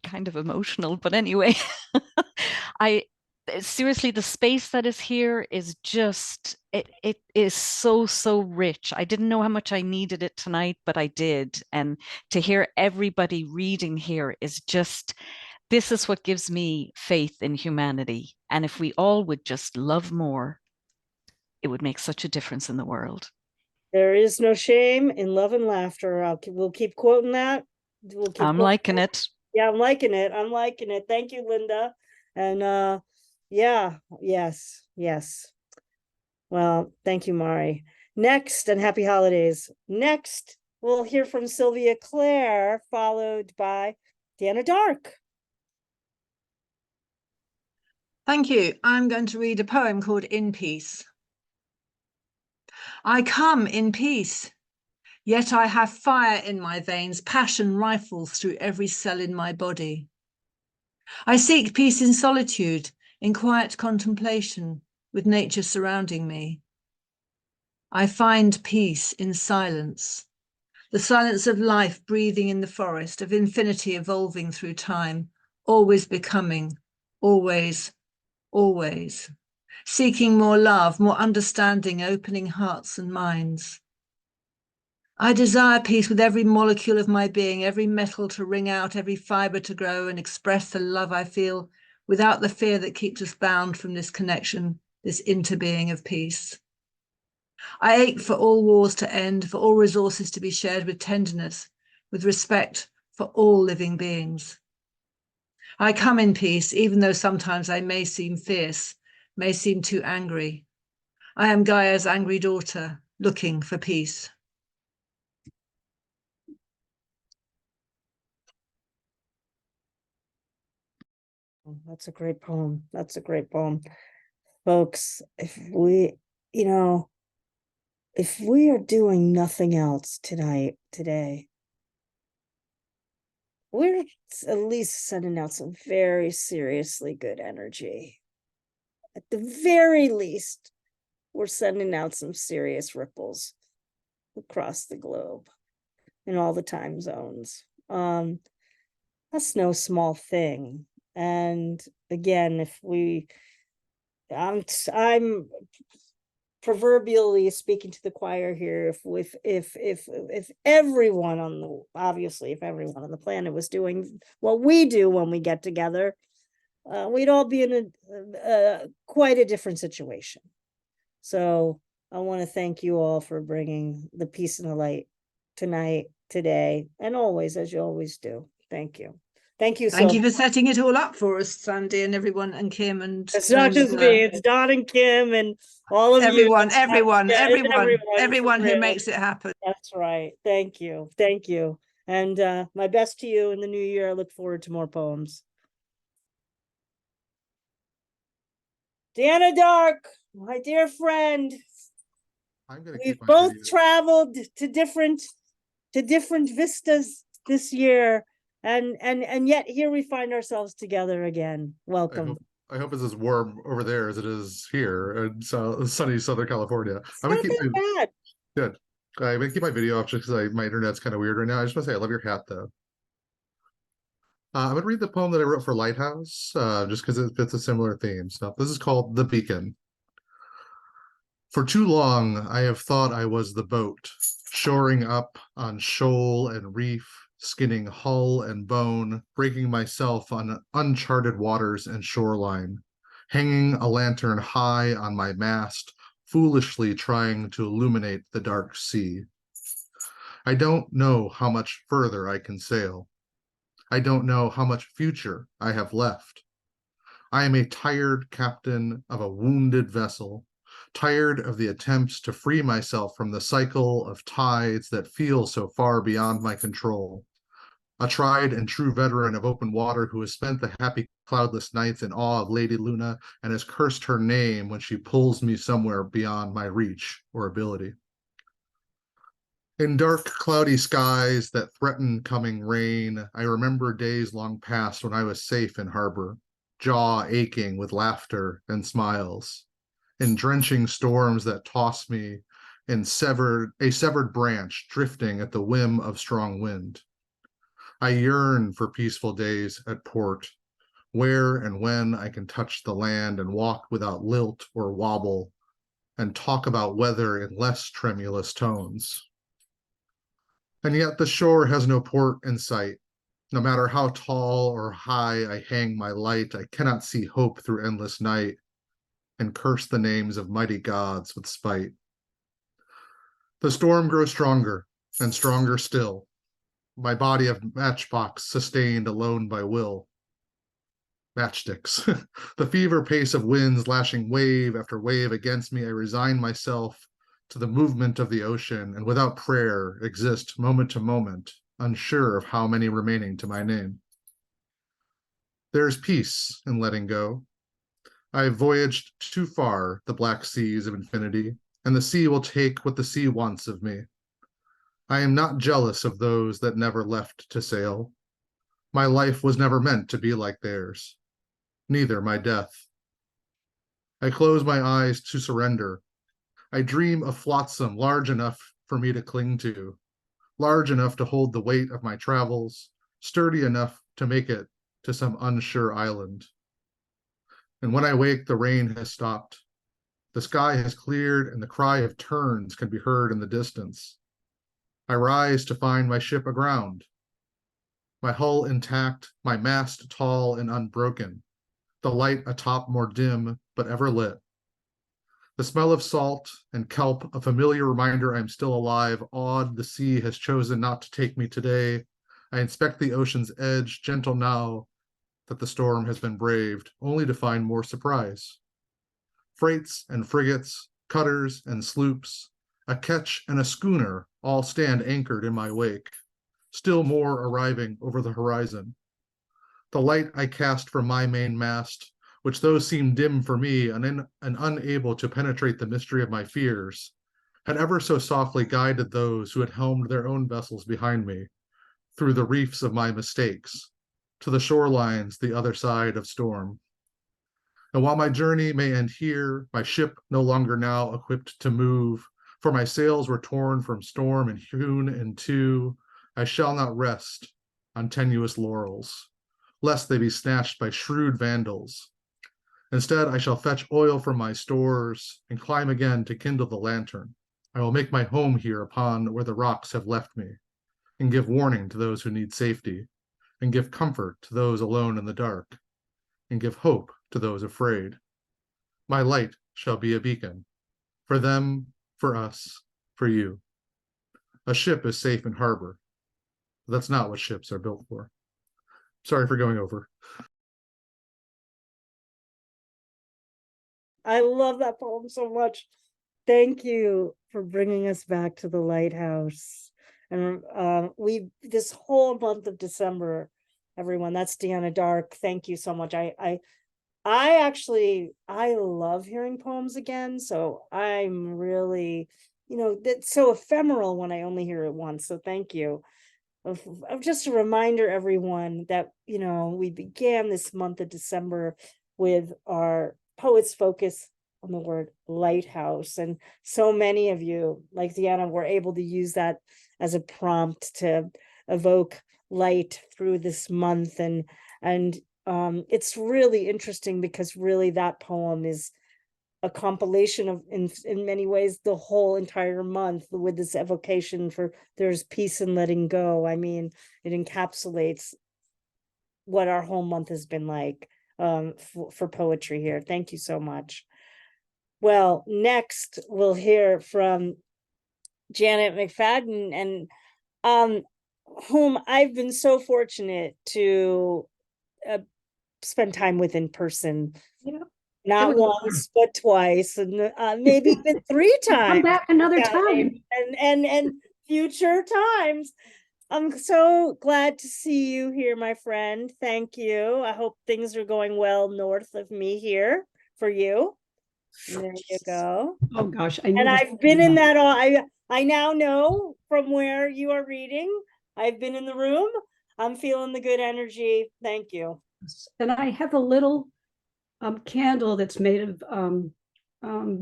kind of emotional, but anyway, seriously, the space that is here is just, it is so rich. I didn't know how much I needed it tonight, but I did. And to hear everybody reading here is just, this is what gives me faith in humanity. And if we all would just love more, it would make such a difference in the world. There is no shame in love and laughter. We'll keep quoting that. I'm liking it. Yeah, I'm liking it. I'm liking it. Thank you, Lynda. And yeah, yes. Well, thank you, Mari. Next, and happy holidays. Next, we'll hear from Sylvia Clare, followed by Deanna Dark. Thank you. I'm going to read a poem called In Peace. I come in peace, Yet I have fire in my veins, passion rifles through every cell in my body. I seek peace in solitude, in quiet contemplation, with nature surrounding me. I find peace in silence, the silence of life breathing in the forest, of infinity evolving through time, always becoming, always, always, seeking more love, more understanding, opening hearts and minds. I desire peace with every molecule of my being, every metal to ring out, every fiber to grow and express the love I feel without the fear that keeps us bound from this connection, this interbeing of peace. I ache for all wars to end, for all resources to be shared with tenderness, with respect for all living beings. I come in peace, even though sometimes I may seem fierce, may seem too angry. I am Gaia's angry daughter, looking for peace. Oh, that's a great poem. That's a great poem. Folks, if we, you know, if we are doing nothing else today, we're at least sending out some very seriously good energy. At the very least, we're sending out some serious ripples across the globe in all the time zones. That's no small thing. And again, I'm proverbially speaking to the choir here. If everyone on the, obviously, if everyone on the planet was doing what we do when we get together, we'd all be in a quite a different situation. So I want to thank you all for bringing the peace and the light tonight, today, and always, as you always do. Thank you. Thank you. Thank you for setting it all up for us, Sandy, and everyone, and Kim, and it's not just me, it's Don and Kim and all of everyone, you. everyone, Yeah, everyone for who real. makes it happen. That's right. Thank you. Thank you. And my best to you in the new year. I look forward to more poems. Deanna Dark, my dear friend. We've both traveled to different vistas this year, and yet here we find ourselves together again. Welcome. I hope it's as warm over there as it is here in sunny Southern California. It's not that bad. Good. I'm gonna keep my video off just because my internet's kind of weird right now. I just want to say I love your hat though. I'm gonna read the poem that I wrote for Lighthouse, just because it fits a similar theme. So this is called The Beacon. For too long, I have thought I was the boat, shoring up on shoal and reef, skinning hull and bone, breaking myself on uncharted waters and shoreline, hanging a lantern high on my mast, foolishly trying to illuminate the dark sea. I don't know how much further I can sail. I don't know how much future I have left. I am a tired captain of a wounded vessel, tired of the attempts to free myself from the cycle of tides that feel so far beyond my control. A tried and true veteran of open water who has spent the happy cloudless nights in awe of Lady Luna and has cursed her name when she pulls me somewhere beyond my reach or ability. In dark, cloudy skies that threaten coming rain, I remember days long past when I was safe in harbor, jaw aching with laughter and smiles. In drenching storms that toss me in a severed branch drifting at the whim of strong wind. I yearn for peaceful days at port, where and when I can touch the land and walk without lilt or wobble, and talk about weather in less tremulous tones. And yet the shore has no port in sight. No matter how tall or high I hang my light, I cannot see hope through endless night, and curse the names of mighty gods with spite. The storm grows stronger and stronger still, my body of matchbox sustained alone by will. Matchsticks. The fever pace of winds lashing wave after wave against me, I resign myself to the movement of the ocean, and without prayer exist moment to moment, unsure of how many remaining to my name. There is peace in letting go. I have voyaged too far the black seas of infinity, and the sea will take what the sea wants of me. I am not jealous of those that never left to sail. My life was never meant to be like theirs, neither my death. I close my eyes to surrender. I dream of flotsam large enough for me to cling to, large enough to hold the weight of my travels, sturdy enough to make it to some unsure island. And when I wake, the rain has stopped. The sky has cleared, and the cry of terns can be heard in the distance. I rise to find my ship aground, my hull intact, my mast tall and unbroken, the light atop more dim but ever lit. The smell of salt and kelp, a familiar reminder I'm still alive, awed the sea has chosen not to take me today. I inspect the ocean's edge, gentle now that the storm has been braved, only to find more surprise. Freights and frigates, cutters and sloops, a ketch and a schooner all stand anchored in my wake, still more arriving over the horizon. The light I cast from my main mast, which those seemed dim for me and unable to penetrate the mystery of my fears, had ever so softly guided those who had helmed their own vessels behind me, through the reefs of my mistakes, to the shorelines the other side of storm. And while my journey may end here, my ship no longer now equipped to move, for my sails were torn from storm and hewn in two, I shall not rest on tenuous laurels, lest they be snatched by shrewd vandals. Instead, I shall fetch oil from my stores and climb again to kindle the lantern. I will make my home here upon where the rocks have left me, and give warning to those who need safety, and give comfort to those alone in the dark, and give hope to those afraid. My light shall be a beacon, for them, for us, for you. A ship is safe in harbor. But that's not what ships are built for. Sorry for going over. I love that poem so much. Thank you for bringing us back to the lighthouse. And this whole month of December, everyone, that's Deanna Dark. Thank you so much. I love hearing poems again. So I'm really, that's so ephemeral when I only hear it once. So thank you. Of just a reminder, everyone, that, we began this month of December with our Poets Focus on the word lighthouse. And so many of you, like Deanna, were able to use that as a prompt to evoke light through this month. And it's really interesting because really that poem is a compilation of, in many ways, the whole entire month with this evocation for there's peace and letting go. I mean, it encapsulates what our whole month has been like for poetry here. Thank you so much. Well, next we'll hear from Janet MacFadyen, and whom I've been so fortunate to spend time with in person. Yeah. Not once, but twice, and maybe even 3 times. Come back another time. And future times. I'm so glad to see you here, my friend. Thank you. I hope things are going well north of me here for you. There you go. Oh gosh, And I've been in that. I now know from where you are reading. I've been in the room. I'm feeling the good energy. Thank you. And I have a little candle that's made of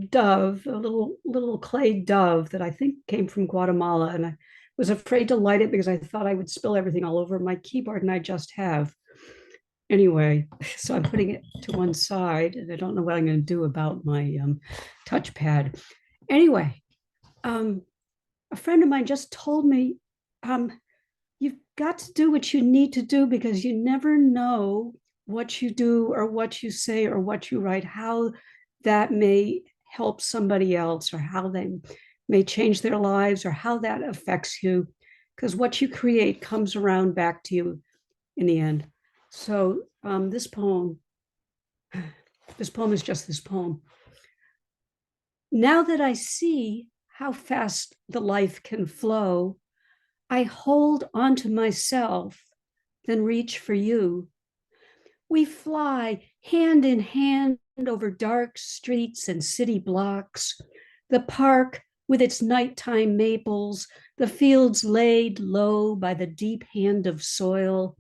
dove, a little clay dove that I think came from Guatemala, and I was afraid to light it because I thought I would spill everything all over my keyboard, and I just have. Anyway, so I'm putting it to one side, and I don't know what I'm going to do about my touchpad. Anyway, a friend of mine just told me, you've got to do what you need to do because you never know what you do or what you say or what you write, how that may help somebody else or how they may change their lives or how that affects you, because what you create comes around back to you in the end. So this poem is just this poem. Now that I see how fast the life can flow, I hold onto myself, then reach for you. We fly hand in hand over dark streets and city blocks, the park, with its nighttime maples, the fields laid low by the deep hand of soil.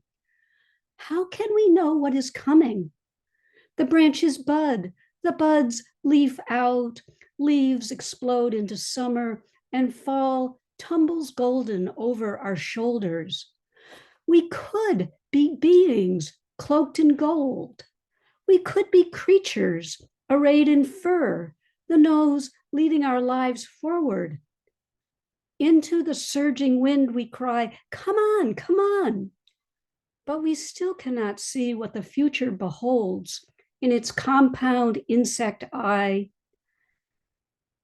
How can we know what is coming? The branches bud, the buds leaf out, leaves explode into summer, and fall tumbles golden over our shoulders. We could be beings cloaked in gold. We could be creatures arrayed in fur, the nose leading our lives forward. Into the surging wind we cry, come on, come on. But we still cannot see what the future beholds in its compound insect eye.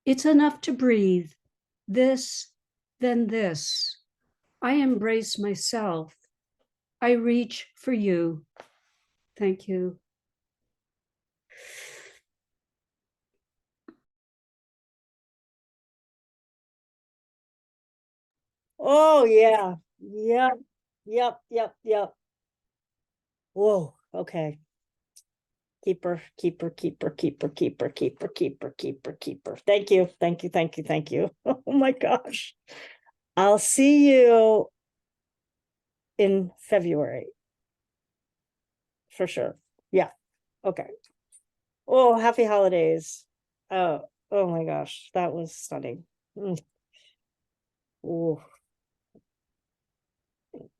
It's enough to breathe, this, then this. I embrace myself. I reach for you. Thank you. Oh yeah. Yep. Yep. Yep. Yep. Whoa. Okay. Keeper, keeper, keeper, keeper, keeper, keeper, keeper, keeper, keeper. Thank you. Thank you. Thank you. Thank you. Oh my gosh. I'll see you in February. For sure. Yeah. Okay. Oh, happy holidays. Oh my gosh. That was stunning. Oh.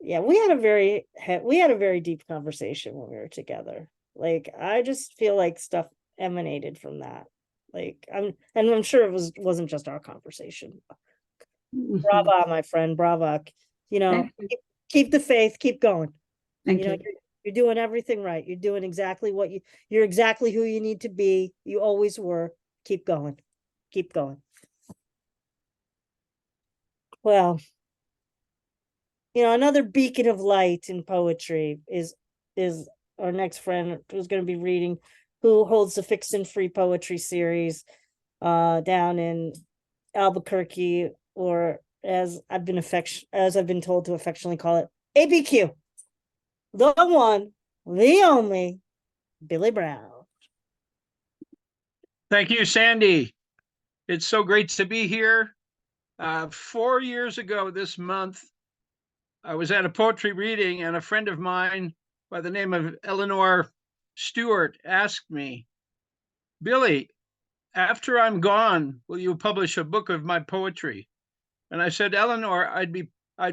Yeah, we had a very deep conversation when we were together. Like, I just feel like stuff emanated from that. Like, I'm sure wasn't just our conversation. Brava, my friend, brava. You know, Thank you. keep the faith, keep going. Thank You know, you. you're doing everything right. You're doing exactly what you're exactly who you need to be. You always were. Keep going. Keep going. Well, you know, another beacon of light in poetry is our next friend who's going to be reading, who holds the Fixed and Free Poetry series down in Albuquerque, or as I've been told to affectionately call it, ABQ. The one, the only, Billy Brown. Thank you, Sandy. It's so great to be here. 4 years ago this month, I was at a poetry reading, and a friend of mine by the name of Eleanor Stewart asked me, Billy, after I'm gone, will you publish a book of my poetry? And I said, Eleanor, I'd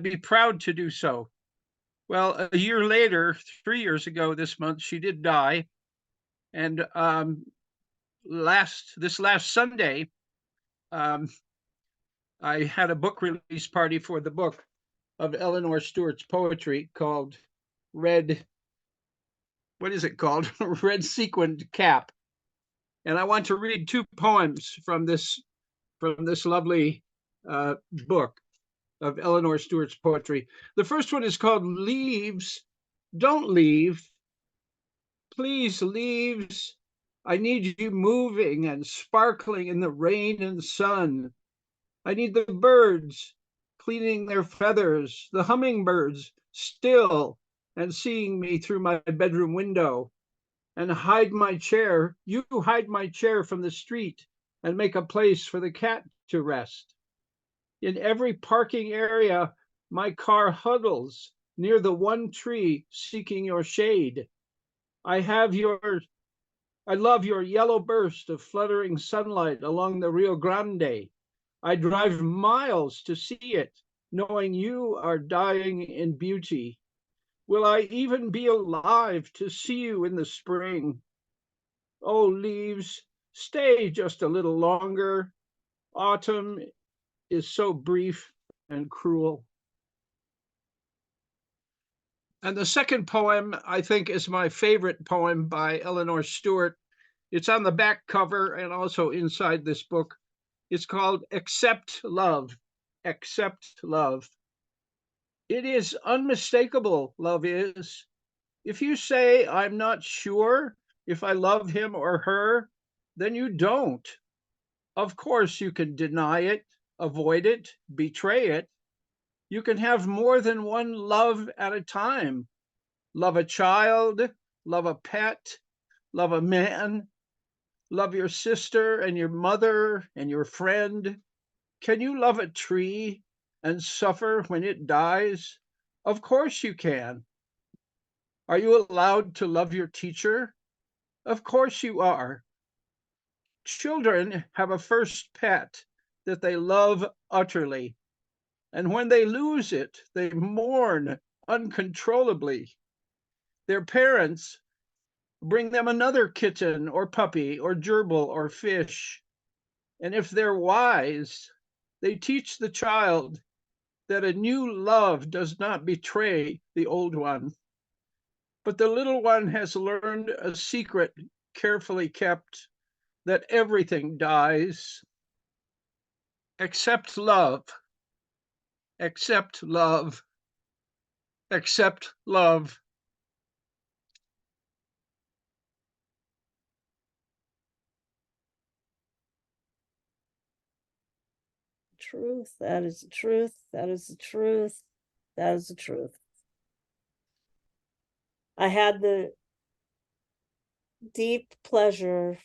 be proud to do so. Well, a year later, 3 years ago this month, she did die. And this last Sunday, I had a book release party for the book of Eleanor Stewart's poetry called Red Sequined Cap. And I want to read 2 poems from this lovely book of Eleanor Stewart's poetry. The first one is called Leaves, Don't Leave. Please, leaves, I need you moving and sparkling in the rain and sun. I need the birds cleaning their feathers, the hummingbirds still and seeing me through my bedroom window. And hide my chair, you hide my chair from the street and make a place for the cat to rest. In every parking area, my car huddles near the one tree seeking your shade. I love your yellow burst of fluttering sunlight along the Rio Grande. I drive miles to see it, knowing you are dying in beauty. Will I even be alive to see you in the spring? Oh, leaves, stay just a little longer. Autumn is so brief and cruel. And the second poem, I think, is my favorite poem by Eleanor Stewart. It's on the back cover and also inside this book. It's called Accept Love. Accept Love. It is unmistakable, love is. If you say, I'm not sure if I love him or her, then you don't. Of course, you can deny it, avoid it, betray it. You can have more than one love at a time. Love a child, love a pet, love a man, love your sister and your mother and your friend. Can you love a tree and suffer when it dies? Of course you can. Are you allowed to love your teacher? Of course you are. Children have a first pet that they love utterly, and when they lose it, they mourn uncontrollably. Their parents bring them another kitten or puppy or gerbil or fish, and if they're wise, they teach the child that a new love does not betray the old one. But the little one has learned a secret carefully kept, that everything dies except love, except love, except love. Truth, that is the truth, that is the truth, that is the truth. I had the deep pleasure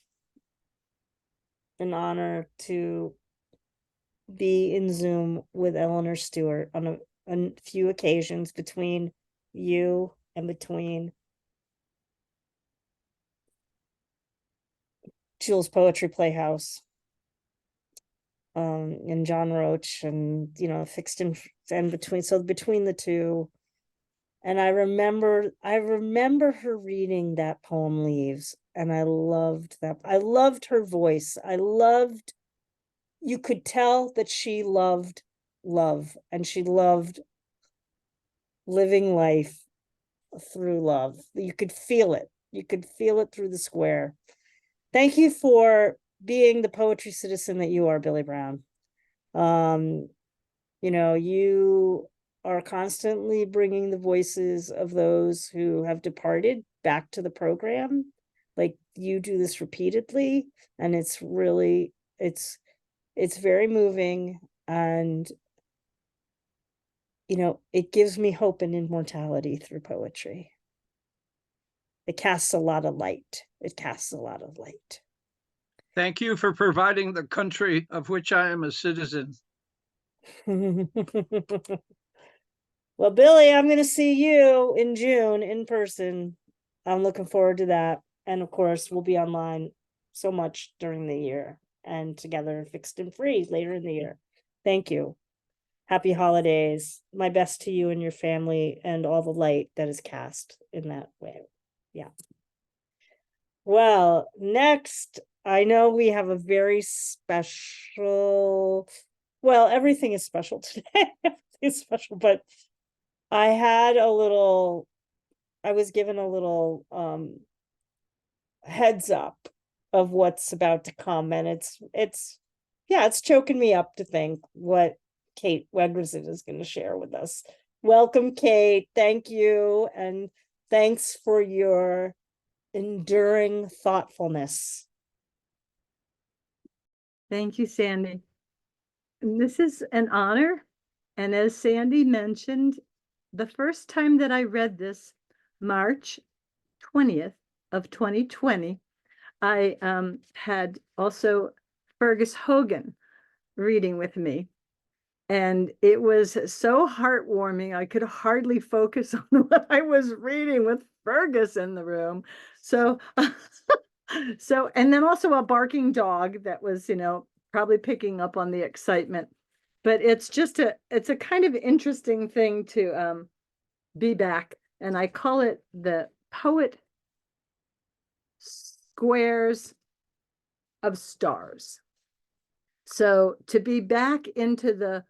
and honor to be in Zoom with Eleanor Stewart on a few occasions between you and between Jules Poetry Playhouse, and John Roach, and fixed in and between the two. And I remember her reading that poem Leaves, and I loved that. I loved her voice. You could tell that she loved love, and she loved living life through love. You could feel it. You could feel it through the square. Thank you for being the poetry citizen that you are, Billy Brown. You are constantly bringing the voices of those who have departed back to the program. Like, you do this repeatedly, and it's really, it's very moving, and it gives me hope and immortality through poetry. It casts a lot of light. Thank you for providing the country of which I am a citizen. Well, Billy, I'm going to see you in June in person. I'm looking forward to that. And of course, we'll be online so much during the year and together, fixed and free, later in the year. Thank you. Happy holidays. My best to you and your family, and all the light that is cast in that way. Yeah. Well, next, I know we have a very special, well, everything is special today. Everything is special, but I was given a little heads up of what's about to come, and it's choking me up to think what Kate Wegrzyn is going to share with us. Welcome, Kate. Thank you, and thanks for your enduring thoughtfulness. Thank you, Sandy. And this is an honor. And as Sandy mentioned, the first time that I read this, March 20th of 2020, I had also Fergus Hogan reading with me. And it was so heartwarming. I could hardly focus on what I was reading with Fergus in the room. So, and then also a barking dog that was, probably picking up on the excitement. But it's a kind of interesting thing to be back. And I call it the Poet Squares of Stars. So to be back into the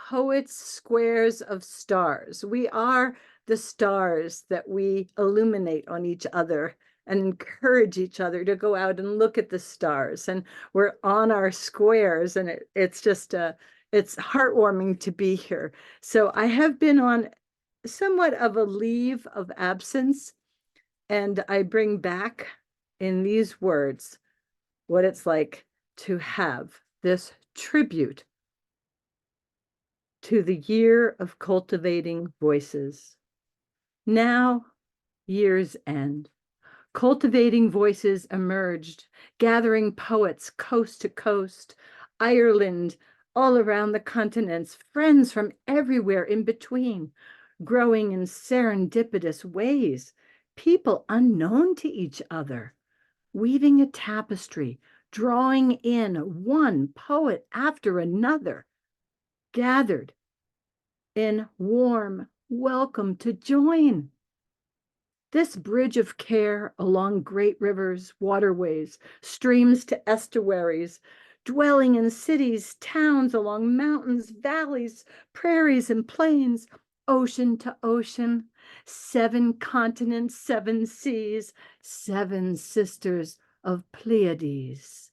Poet's Squares of Stars. We are the stars that we illuminate on each other and encourage each other to go out and look at the stars. And we're on our squares, and it's heartwarming to be here. So I have been on somewhat of a leave of absence, and I bring back in these words what it's like to have this tribute to the year of cultivating voices. Now, year's end. Cultivating voices emerged, gathering poets coast to coast, Ireland, all around the continents, friends from everywhere in between, growing in serendipitous ways, people unknown to each other, weaving a tapestry, drawing in one poet after another, gathered in warm welcome to join. This bridge of care along great rivers, waterways, streams to estuaries, dwelling in cities, towns, along mountains, valleys, prairies, and plains, ocean to ocean, 7 continents, 7 seas, 7 sisters of Pleiades.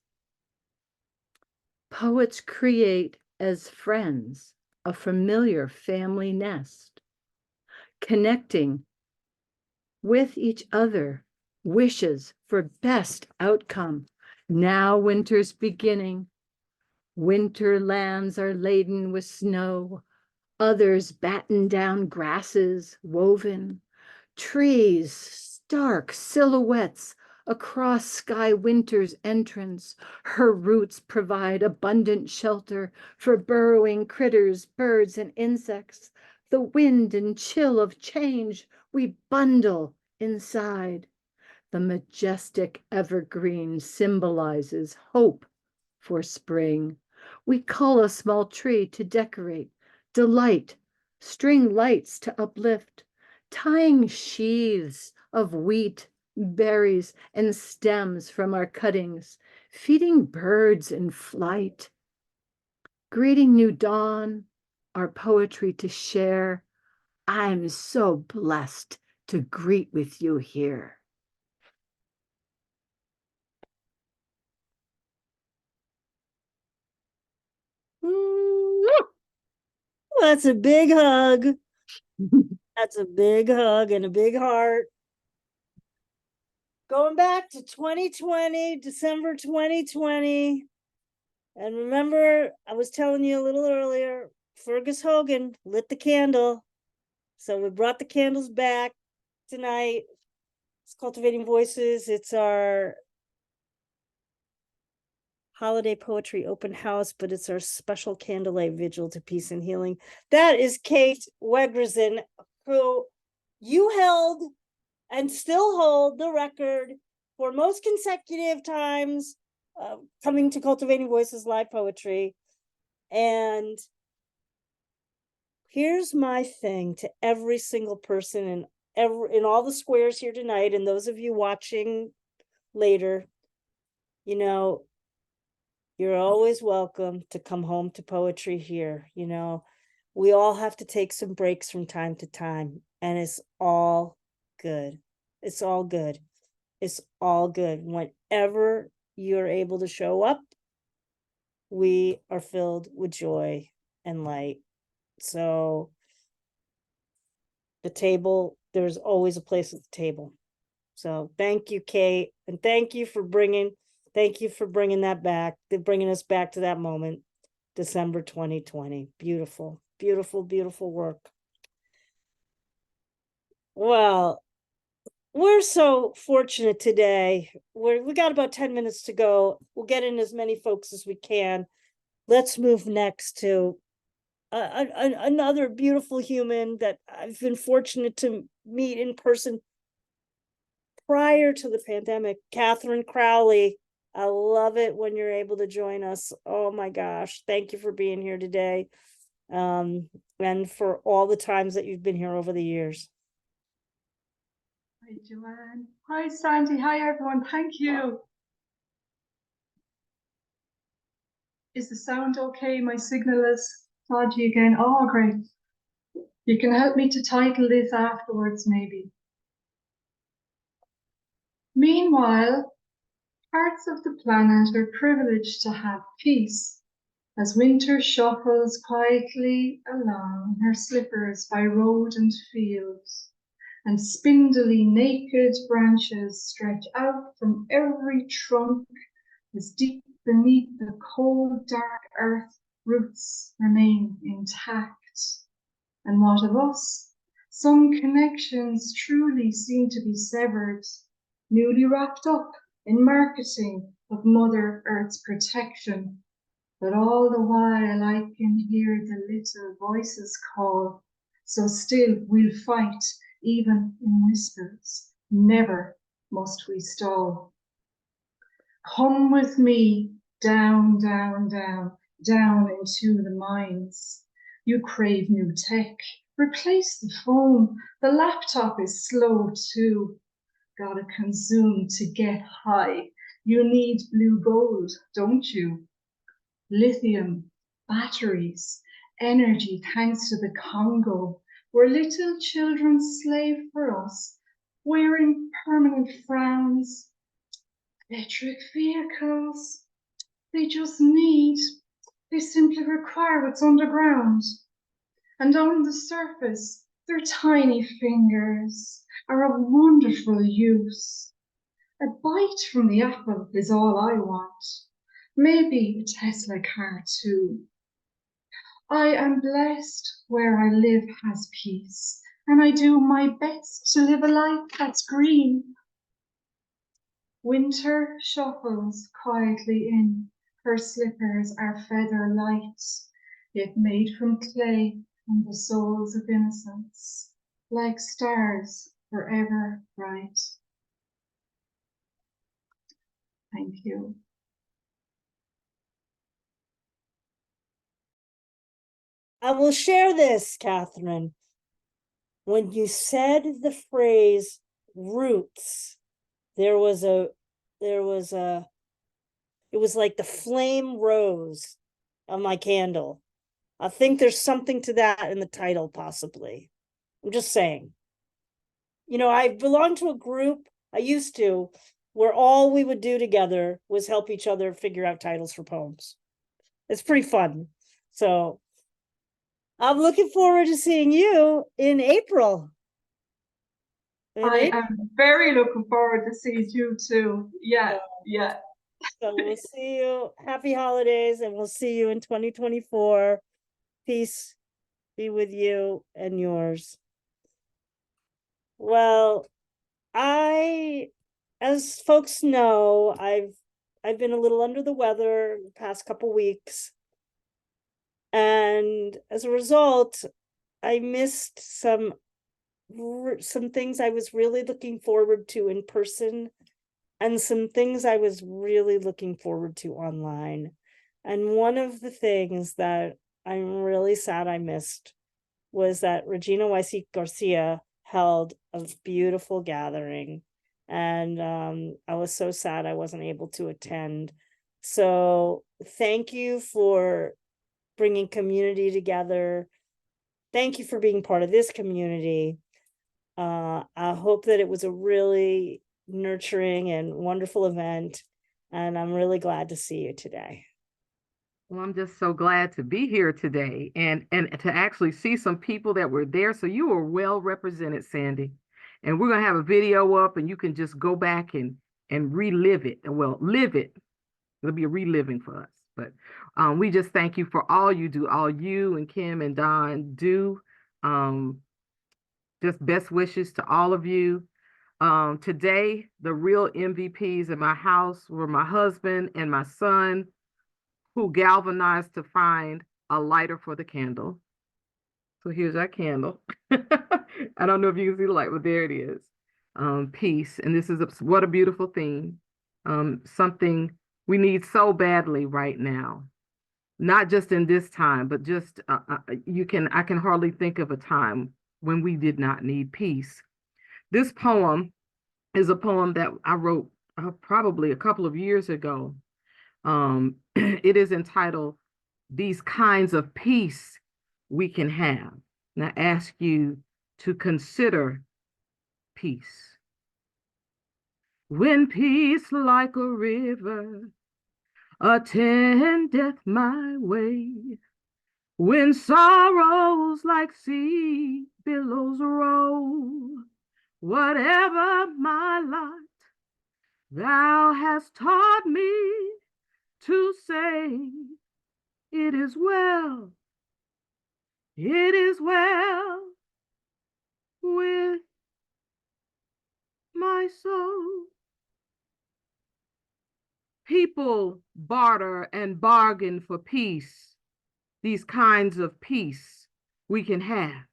Poets create as friends a familiar family nest, connecting with each other, wishes for best outcome. Now winter's beginning. Winter lands are laden with snow. Others batten down grasses woven. Trees, stark silhouettes across sky winter's entrance. Her roots provide abundant shelter for burrowing critters, birds, and insects. The wind and chill of change we bundle inside. The majestic evergreen symbolizes hope for spring. We cull a small tree to decorate, delight, string lights to uplift, tying sheaths of wheat, berries, and stems from our cuttings, feeding birds in flight, greeting new dawn, our poetry to share. I'm so blessed to greet with you here. That's a big hug. That's a big hug and a big heart. Going back to 2020, December 2020. And remember, I was telling you a little earlier, Fergus Hogan lit the candle. So we brought the candles back tonight. It's Cultivating Voices. It's our holiday poetry open house, but it's our special candlelight vigil to peace and healing. That is Kate Wegrzyn, who you held and still hold the record for most consecutive times coming to Cultivating Voices live poetry. And here's my thing to every single person in all the squares here tonight, and those of you watching later, you know, you're always welcome to come home to poetry here. You know, we all have to take some breaks from time to time, and it's all good. It's all good. It's all good. Whenever you're able to show up, we are filled with joy and light. So the table, there's always a place at the table. So thank you, Kate, and thank you for bringing that back, bringing us back to that moment, December 2020. Beautiful, beautiful, beautiful work. Well, we're so fortunate today. We got about 10 minutes to go. We'll get in as many folks as we can. Let's move next to another beautiful human that I've been fortunate to meet in person prior to the pandemic, Kathryn Crowley. I love it when you're able to join us. Oh my gosh. Thank you for being here today. And for all the times that you've been here over the years. Hi, Joanne. Hi, Sandy. Hi, everyone. Thank you. Is the sound okay? My signal is dodgy again. Oh, great. You can help me to title this afterwards, maybe. Meanwhile, parts of the planet are privileged to have peace as winter shuffles quietly along her slippers by road and fields, and spindly naked branches stretch out from every trunk as deep beneath the cold dark earth roots remain intact. And what of us? Some connections truly seem to be severed, newly wrapped up in marketing of Mother Earth's protection. but all the while I can hear the little voices call. So still we'll fight, even in whispers. Never must we stall. Come with me down, down, down, down into the mines. You crave new tech. Replace the phone. The laptop is slow too. Gotta consume to get high. You need blue gold, don't you? Lithium, batteries, energy thanks to the Congo, where little children slave for us, wearing permanent frowns. Electric vehicles, they just need, they simply require what's underground. And on the surface, their tiny fingers are of wonderful use. A bite from the apple is all I want. Maybe a Tesla car too. I am blessed where I live has peace, and I do my best to live a life that's green. Winter shuffles quietly in, her slippers are feather light, yet made from clay and the souls of innocence, like stars forever bright. Thank you. I will share this, Kathryn. When you said the phrase roots, it was like the flame rose on my candle. I think there's something to that in the title, possibly. I'm just saying. You know, I belong to a group, I used to, where all we would do together was help each other figure out titles for poems. It's pretty fun. So I'm looking forward to seeing you in April. I am very looking forward to seeing you too. Yeah, yeah. So we'll see you. Happy holidays, and we'll see you in 2024. Peace be with you and yours. Well, as folks know, I've been a little under the weather the past couple weeks. And as a result, I missed some things I was really looking forward to in person, and some things I was really looking forward to online. And one of the things that I'm really sad I missed was that Regina YC Garcia held a beautiful gathering. And I was so sad I wasn't able to attend. So thank you for bringing community together. Thank you for being part of this community. I hope that it was a really nurturing and wonderful event, and I'm really glad to see you today. Well, I'm just so glad to be here today and to actually see some people that were there. So you were well represented, Sandy. And we're going to have a video up, and you can just go back and relive it. Well, live it. It'll be a reliving for us. But we just thank you for all you do, all you and Kim and Don do. Just best wishes to all of you. Today, the real MVPs in my house were my husband and my son, who galvanized to find a lighter for the candle. So here's our candle. I don't know if you can see the light, but there it is. Peace. And this is what a beautiful theme. Something we need so badly right now. Not just in this time, but just I can hardly think of a time when we did not need peace. This poem is a poem that I wrote probably a couple of years ago. It is entitled, "These Kinds of Peace We Can Have." And I ask you to consider peace. When peace like a river attendeth my way, when sorrows like sea billows roll, whatever my lot, thou hast taught me to say, it is well with my soul. People barter and bargain for peace. These kinds of peace we can have.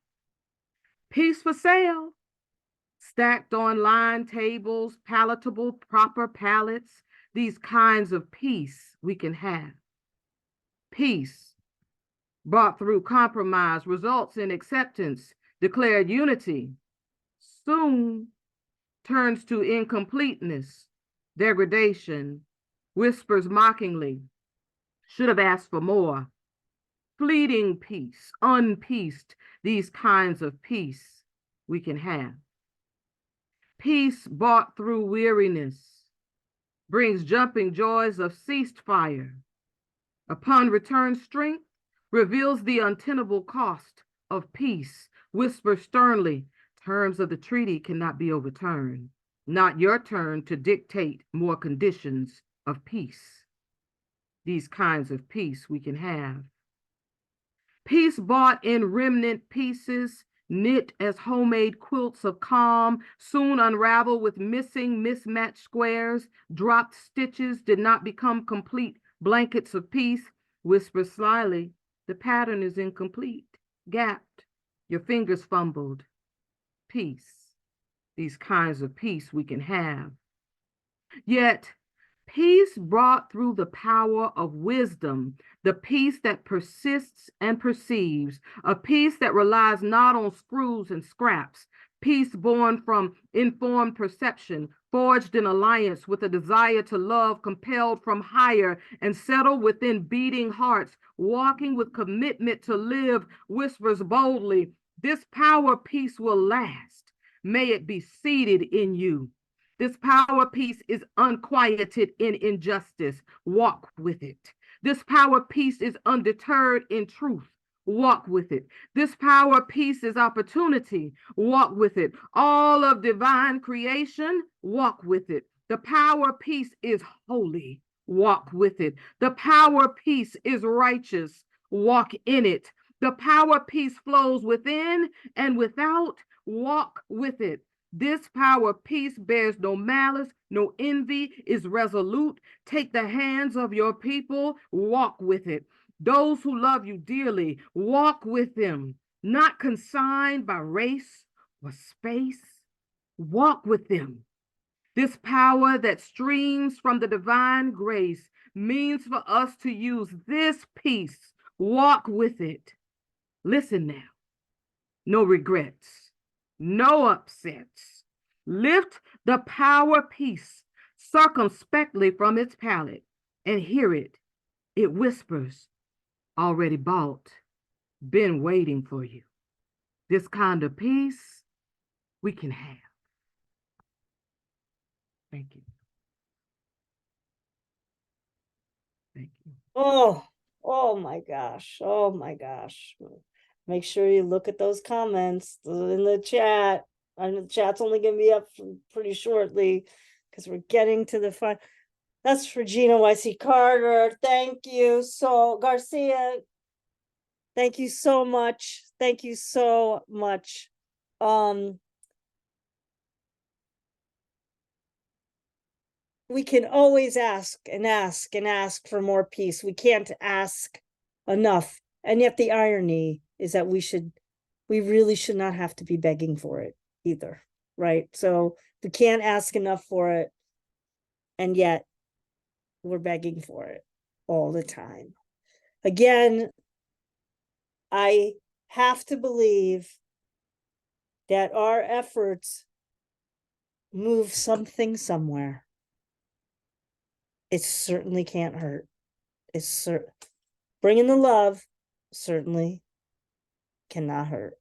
Peace for sale, stacked on line tables, palatable, proper pallets. These kinds of peace we can have. Peace brought through compromise results in acceptance, declared unity. Soon turns to incompleteness, degradation, whispers mockingly, should have asked for more. Fleeting peace, unpeaced, these kinds of peace we can have. Peace bought through weariness brings jumping joys of ceased fire. Upon return, strength reveals the untenable cost of peace, whispers sternly, terms of the treaty cannot be overturned. Not your turn to dictate more conditions of peace. These kinds of peace we can have. Peace bought in remnant pieces, knit as homemade quilts of calm, soon unravel with missing, mismatched squares. Dropped stitches did not become complete blankets of peace. Whisper slyly, the pattern is incomplete, gapped, your fingers fumbled. Peace, these kinds of peace we can have. Yet, peace brought through the power of wisdom, the peace that persists and perceives, a peace that relies not on screws and scraps, peace born from informed perception, forged in alliance with a desire to love, compelled from higher and settled within beating hearts, walking with commitment to live, whispers boldly, this power peace will last. May it be seated in you. This power peace is unquieted in injustice. Walk with it. This power peace is undeterred in truth. Walk with it. This power peace is opportunity. Walk with it. All of divine creation, walk with it. The power peace is holy. Walk with it. The power peace is righteous. Walk in it. The power peace flows within and without. Walk with it. This power peace bears no malice, no envy, is resolute. Take the hands of your people, walk with it. Those who love you dearly, walk with them, not consigned by race or space. Walk with them. This power that streams from the divine grace means for us to use this peace. Walk with it. Listen now. No regrets. No upsets. Lift the power peace circumspectly from its palate and hear it. It whispers, already bought, been waiting for you. This kind of peace we can have. Thank you. Thank you. Oh my gosh. Oh my gosh. Make sure you look at those comments in the chat. I know the chat's only going to be up pretty shortly because we're getting to the fun. That's Regina YC Carter. Thank you. So Garcia, thank you so much. Thank you so much. We can always ask and ask and ask for more peace. We can't ask enough. And yet the irony is that we really should not have to be begging for it either, right? So we can't ask enough for it, and yet we're begging for it all the time. Again, I have to believe that our efforts move something somewhere. It certainly can't hurt. It's bringing the love certainly cannot hurt.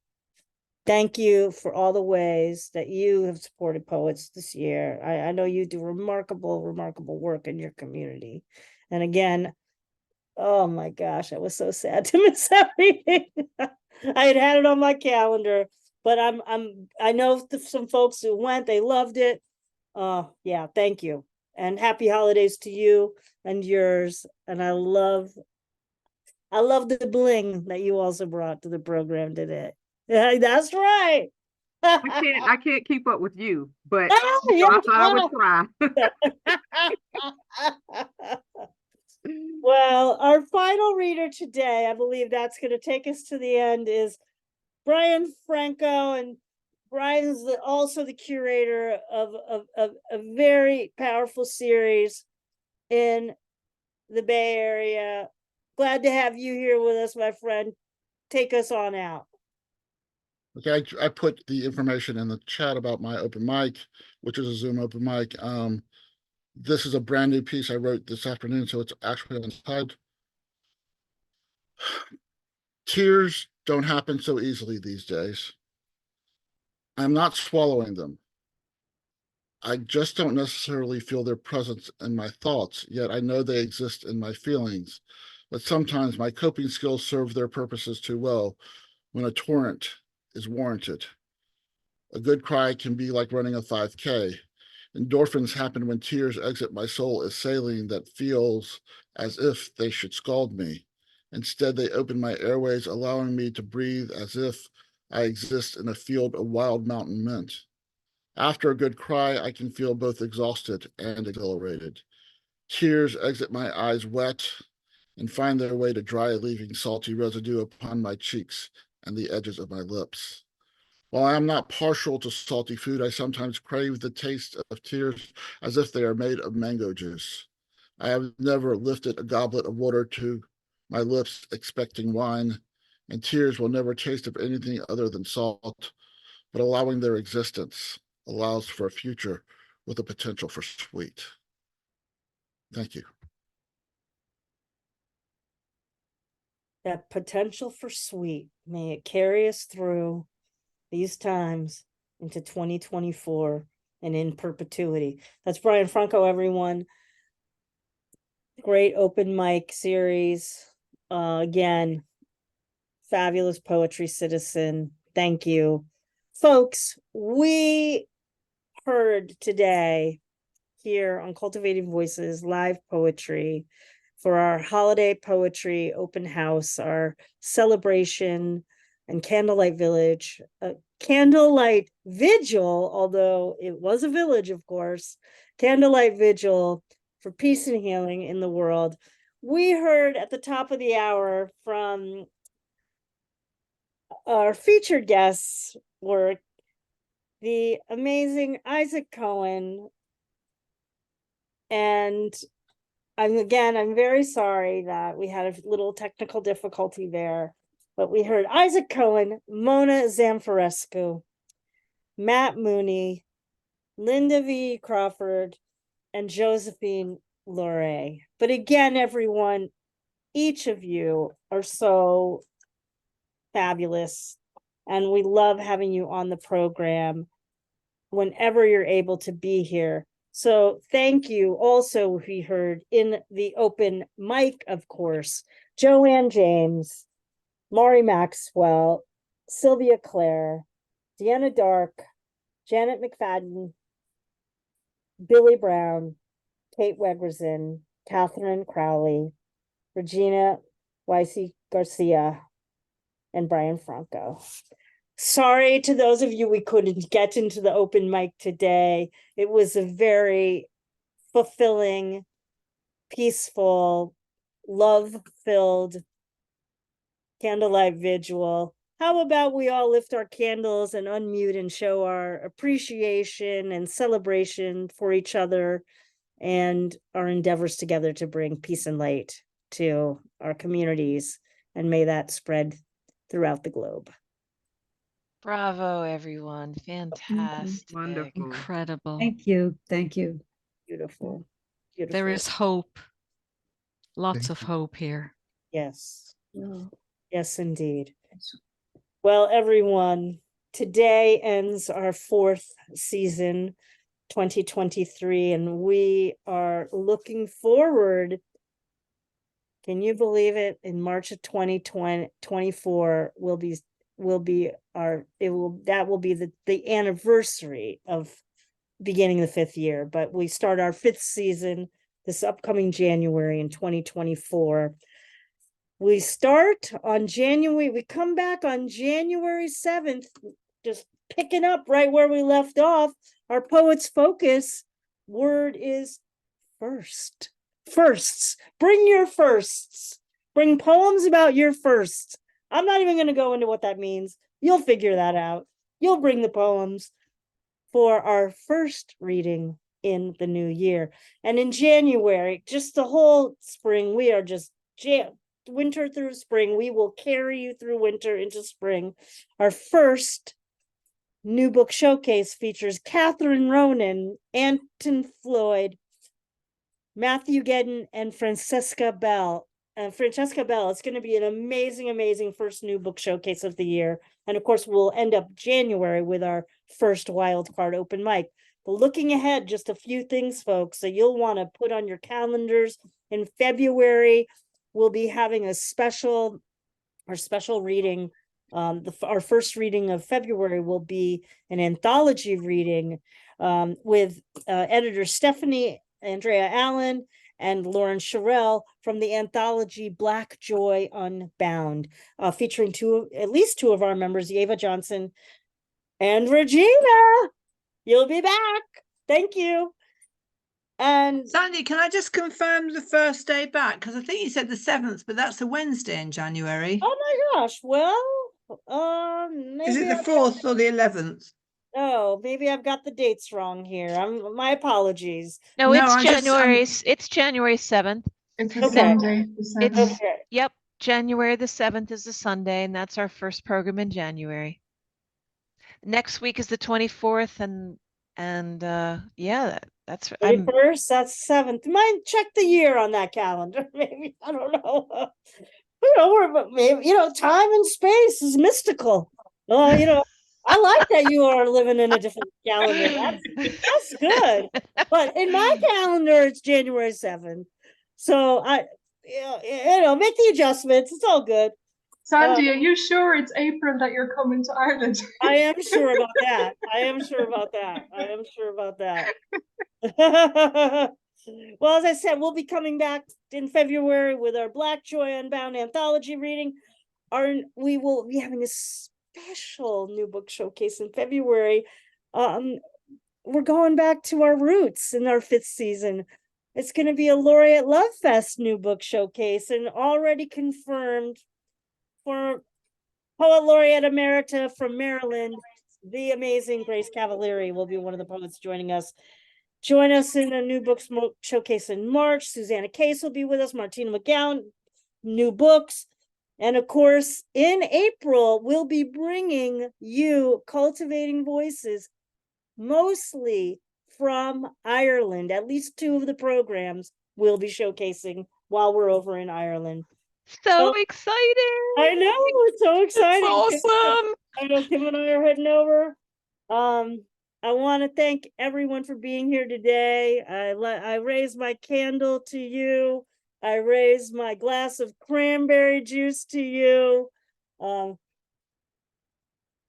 Thank you for all the ways that you have supported poets this year. I know you do remarkable, remarkable work in your community. And again, oh my gosh, I was so sad to miss that reading. I had it on my calendar, but I know some folks who went, they loved it. Yeah, thank you. And happy holidays to you and yours. And I love the bling that you also brought to the program today. Yeah, that's right. I can't keep up with you, but Ah, you know, I yeah, thought I would try. Well, our final reader today, I believe that's going to take us to the end, is Bryan Franco. And Bryan's also the curator of a very powerful series in the Bay Area. Glad to have you here with us, my friend. Take us on out. Okay, I put the information in the chat about my open mic, which is a Zoom open mic. This is a brand new piece I wrote this afternoon, so it's actually on the side. Tears don't happen so easily these days. I'm not swallowing them. I just don't necessarily feel their presence in my thoughts, yet I know they exist in my feelings. But sometimes my coping skills serve their purposes too well when a torrent is warranted. A good cry can be like running a 5K. Endorphins happen when tears exit my soul as saline that feels as if they should scald me. Instead, they open my airways, allowing me to breathe as if I exist in a field of wild mountain mint. After a good cry, I can feel both exhausted and exhilarated. Tears exit my eyes wet and find their way to dry, leaving salty residue upon my cheeks and the edges of my lips. While I am not partial to salty food, I sometimes crave the taste of tears as if they are made of mango juice. I have never lifted a goblet of water to my lips expecting wine, and tears will never taste of anything other than salt, but allowing their existence allows for a future with a potential for sweet. Thank you. That potential for sweet, may it carry us through these times into 2024 and in perpetuity. That's Bryan Franco, everyone. Great open mic series. Again, fabulous poetry citizen. Thank you. Folks, we heard today here on Cultivating Voices live poetry for our holiday poetry open house, our celebration and candlelight village, candlelight vigil, although it was a village, of course, candlelight vigil for peace and healing in the world. We heard at the top of the hour from our featured guests were the amazing Isaac Cohen. And I'm very sorry that we had a little technical difficulty there, but we heard Isaac Cohen, Mona Zamfirescu, Matt Mooney, Lynda V.E. Crawford, and Josephine LoRe. But again, everyone, each of you are so fabulous, and we love having you on the program whenever you're able to be here. So thank you. Also, we heard in the open mic, of course, Joanne James, Maury Maxwell, Sylvia Clare, Deanna Dark, Janet MacFadyen, Billy Brown, Kate Wegrzyn, Kathryn Crowley, Regina YC Garcia, and Bryan Franco. Sorry to those of you we couldn't get into the open mic today. It was a very fulfilling, peaceful, love-filled candlelight vigil. How about we all lift our candles and unmute and show our appreciation and celebration for each other and our endeavors together to bring peace and light to our communities, and may that spread throughout the globe. Bravo, everyone. Fantastic. Wonderful. Incredible. Thank you. Thank you. Beautiful. Beautiful. There is hope. Lots of hope here. Yes. Yes, indeed. Well, everyone, today ends our 4th season, 2023, and we are looking forward. Can you believe it? In March of 2024 will be the anniversary of beginning the 5th year, but we start our 5th season this upcoming January in 2024. We come back on January 7th, just picking up right where we left off. Our poet's focus word is first. Firsts. Bring your firsts. Bring poems about your firsts. I'm not even going to go into what that means. You'll figure that out. You'll bring the poems for our first reading in the new year. And in January, just the whole spring, we are just winter through spring. We will carry you through winter into spring. Our first new book showcase features Kathryn Ronan, Anton Floyd, Matthew Gedden, and Francesca Bell. Francesca Bell, it's going to be an amazing, amazing first new book showcase of the year. And of course, we'll end up January with our first wildcard open mic. But looking ahead, just a few things, folks. So you'll want to put on your calendars. In February, we'll be having our special reading. Our first reading of February will be an anthology reading with editor Stephanie Andrea Allen and Lauren Sherrill from the anthology Black Joy Unbound, featuring at least two of our members, Eva Johnson and Regina. You'll be back. Thank you. And Sandy, can I just confirm the first day back? Because I think you said the 7th, but that's a Wednesday in January. oh my gosh, well, maybe Is it the 4th or the 11th? Oh, maybe I've got the dates wrong here. My apologies. No, No, it's I'm just- January. It's January 7th. It's a Okay. Sunday. The 7th. Okay. Yep, January the 7th is a Sunday, and that's our first program in January. Next week is the 24th, and yeah, that's I'm 21st, that's 7th. Mind check the year on that calendar. Maybe I don't know. Maybe time and space is mystical. I like that you are living in a different calendar. That's good. But in my calendar, it's January 7th. So make the adjustments. It's all good. Sandy, are you sure it's April that you're coming to Ireland? I am sure about that. I am sure about that. Well, as I said, we'll be coming back in February with our Black Joy Unbound anthology reading. We will be having a special new book showcase in February. We're going back to our roots in our 5th season. It's going to be a Laureate Love Fest new book showcase, and already confirmed for Poet Laureate Emerita from Maryland, the amazing Grace Cavalieri will be one of the poets joining us. Join us in a new book showcase in March. Susanna Case will be with us. Martina McGowan, new books. And of course, in April, we'll be bringing you Cultivating Voices, mostly from Ireland. At least 2 of the programs we'll be showcasing while we're over in Ireland. so excited. I know, it's so exciting. Awesome. I know Kim and I are heading over. I want to thank everyone for being here today. I raise my candle to you. I raise my glass of cranberry juice to you.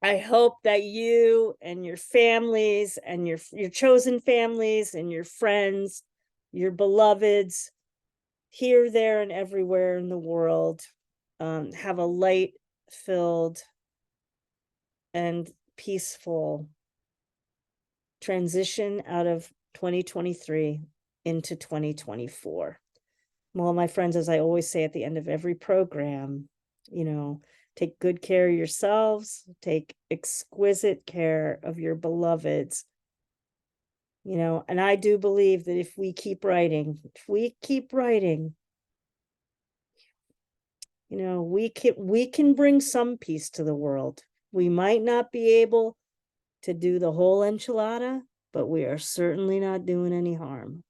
I hope that you and your families and your chosen families and your friends, your beloveds, here, there, and everywhere in the world, have a light-filled and peaceful transition out of 2023 into 2024. Well, my friends, as I always say at the end of every program, take good care of yourselves, take exquisite care of your beloveds. And I do believe that if we keep writing, we can bring some peace to the world. We might not be able to do the whole enchilada, but we are certainly not doing any harm.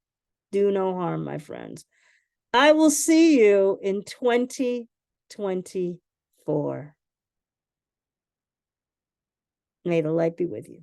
Do no harm, my friends. I will see you in 2024. May the light be with you.